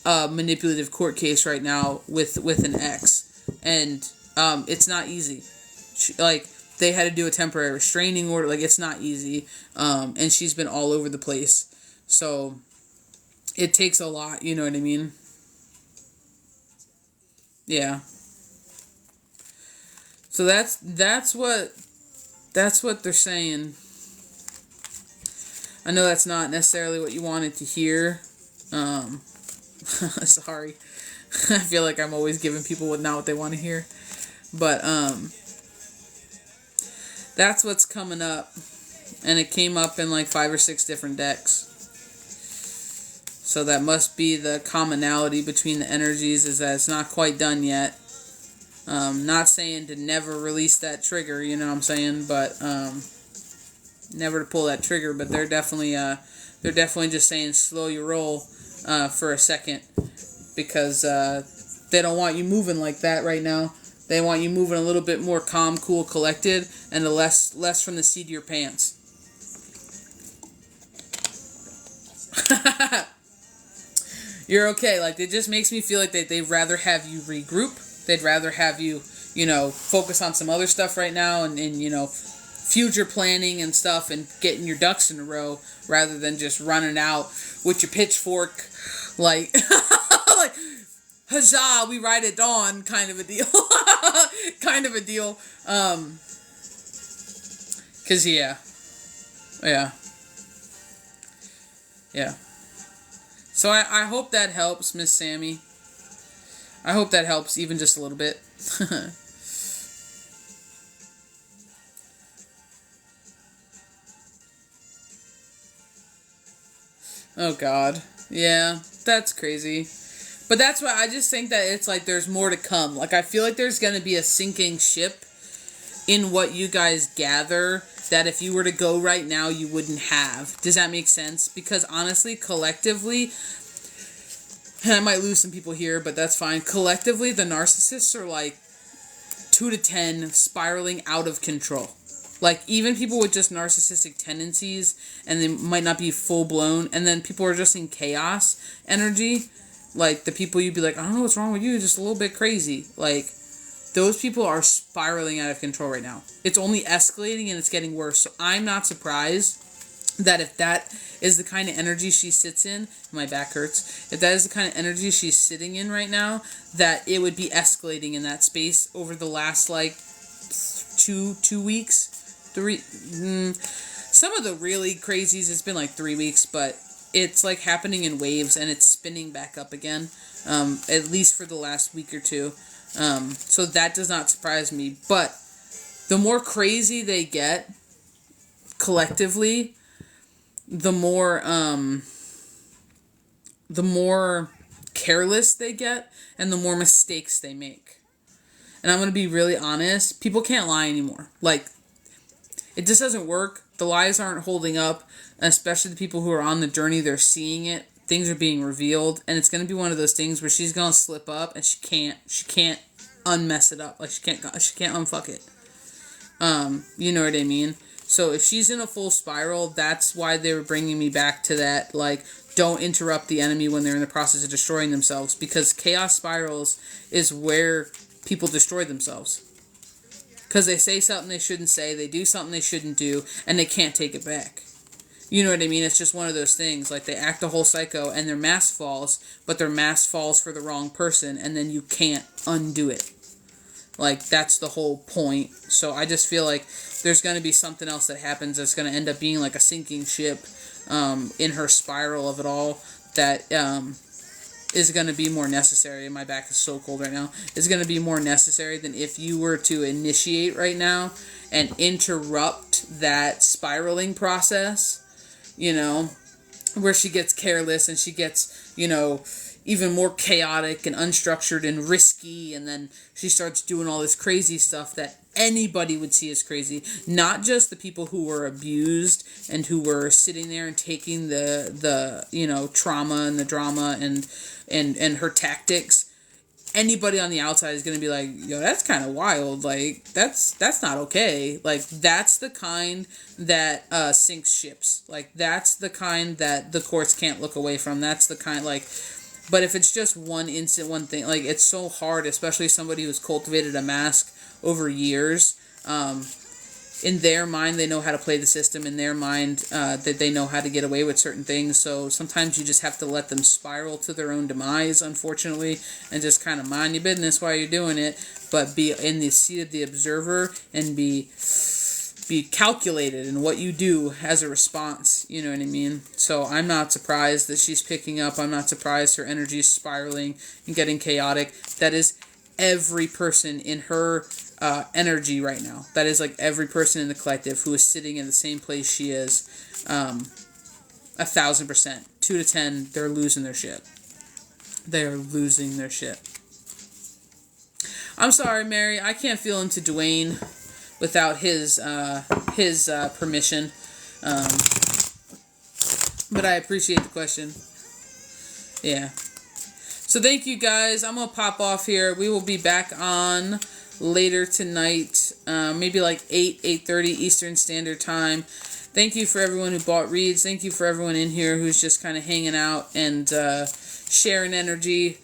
a manipulative court case right now with an ex, and it's not easy. They had to do a temporary restraining order. Like, it's not easy. And she's been all over the place. So it takes a lot, you know what I mean? Yeah. So that's what they're saying. I know that's not necessarily what you wanted to hear. Sorry. I feel like I'm always giving people not what they want to hear. But that's what's coming up. And it came up in like 5 or 6 different decks. So that must be the commonality between the energies, is that it's not quite done yet. Not saying to never release that trigger, you know what I'm saying? But never to pull that trigger. But they're definitely just saying slow your roll for a second, because they don't want you moving like that right now. They want you moving a little bit more calm, cool, collected, and less from the seat of your pants. You're okay. Like, it just makes me feel like they'd rather have you regroup. They'd rather have you, focus on some other stuff right now, and future planning and stuff, and getting your ducks in a row, rather than just running out with your pitchfork, like, like, huzzah, we ride at dawn, kind of a deal. Kind of a deal. 'Cause yeah. So I hope that helps, Miss Sammy. I hope that helps, even just a little bit. Oh, God. Yeah, that's crazy. But that's why I just think that it's like there's more to come. Like, I feel like there's going to be a sinking ship in what you guys gather that if you were to go right now, you wouldn't have. Does that make sense? Because honestly, collectively, and I might lose some people here, but that's fine. Collectively, the narcissists are like 2 to 10 spiraling out of control. Like, even people with just narcissistic tendencies, and they might not be full blown, and then people are just in chaos energy. Like, the people you'd be like, I don't know what's wrong with you, just a little bit crazy. Like, those people are spiraling out of control right now. It's only escalating, and it's getting worse. So I'm not surprised that if that is the kind of energy she sits in, my back hurts, if that is the kind of energy she's sitting in right now, that it would be escalating in that space over the last, like, two weeks. Some of the really crazies, it's been like 3 weeks, but it's like happening in waves, and it's spinning back up again, at least for the last week or two. So that does not surprise me. But the more crazy they get collectively, the more careless they get, and the more mistakes they make. And I'm going to be really honest, people can't lie anymore. Like, it just doesn't work. The lies aren't holding up, especially the people who are on the journey. They're seeing it. Things are being revealed, and it's going to be one of those things where she's going to slip up, and she can't unmess it up. Like, she can't unfuck it. You know what I mean? So if she's in a full spiral, that's why they were bringing me back to that, like, don't interrupt the enemy when they're in the process of destroying themselves, because chaos spirals is where people destroy themselves. Because they say something they shouldn't say, they do something they shouldn't do, and they can't take it back. You know what I mean? It's just one of those things. Like, they act a whole psycho, and their mask falls, but their mask falls for the wrong person, and then you can't undo it. Like, that's the whole point. So I just feel like there's going to be something else that happens that's going to end up being like a sinking ship in her spiral of it all that is going to be more necessary. My back is so cold right now. It's going to be more necessary than if you were to initiate right now and interrupt that spiraling process, where she gets careless and she gets, even more chaotic and unstructured and risky, and then she starts doing all this crazy stuff that anybody would see as crazy. Not just the people who were abused and who were sitting there and taking the trauma and the drama and her tactics. Anybody on the outside is going to be like, yo, that's kind of wild. Like, that's not okay. Like, that's the kind that sinks ships. Like, that's the kind that the courts can't look away from. That's the kind, like, but if it's just one incident, one thing, like, it's so hard, especially somebody who's cultivated a mask over years. In their mind, they know how to play the system. In their mind, that they know how to get away with certain things. So sometimes you just have to let them spiral to their own demise, unfortunately, and just kind of mind your business while you're doing it. But be in the seat of the observer and be calculated in what you do as a response. You know what I mean? So I'm not surprised that she's picking up. I'm not surprised her energy is spiraling and getting chaotic. That is every person in her energy right now. That is like every person in the collective who is sitting in the same place she is. 1,000%. 2 to 10, they're losing their shit. They're losing their shit. I'm sorry, Mary. I can't feel into Dwayne without his permission. But I appreciate the question. Yeah. So thank you guys. I'm going to pop off here. We will be back on later tonight, maybe like 8:30 Eastern Standard Time. Thank you for everyone who bought reads. Thank you for everyone in here who's just kind of hanging out and sharing energy,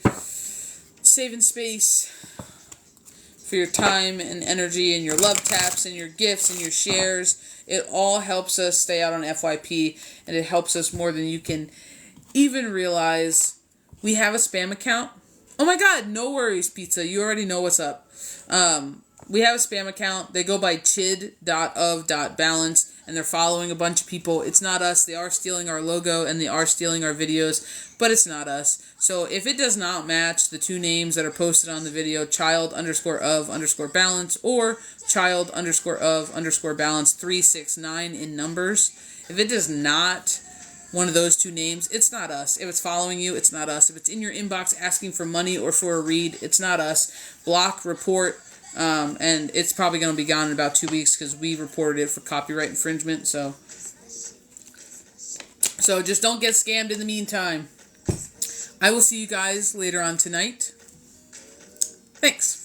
saving space for your time and energy and your love taps and your gifts and your shares. It all helps us stay out on FYP, and it helps us more than you can even realize. We have a spam account. Oh my god, no worries, Pizza. You already know what's up. We have a spam account. They go by chid.of.balance, and they're following a bunch of people. It's not us. They are stealing our logo, and they are stealing our videos, but it's not us. So if it does not match the two names that are posted on the video, child_of_balance or child_of_balance 369 in numbers, if it does not one of those two names, it's not us. If it's following you, it's not us. If it's in your inbox asking for money or for a read, it's not us. Block, report, and it's probably going to be gone in about 2 weeks because we reported it for copyright infringement. So just don't get scammed in the meantime. I will see you guys later on tonight. Thanks.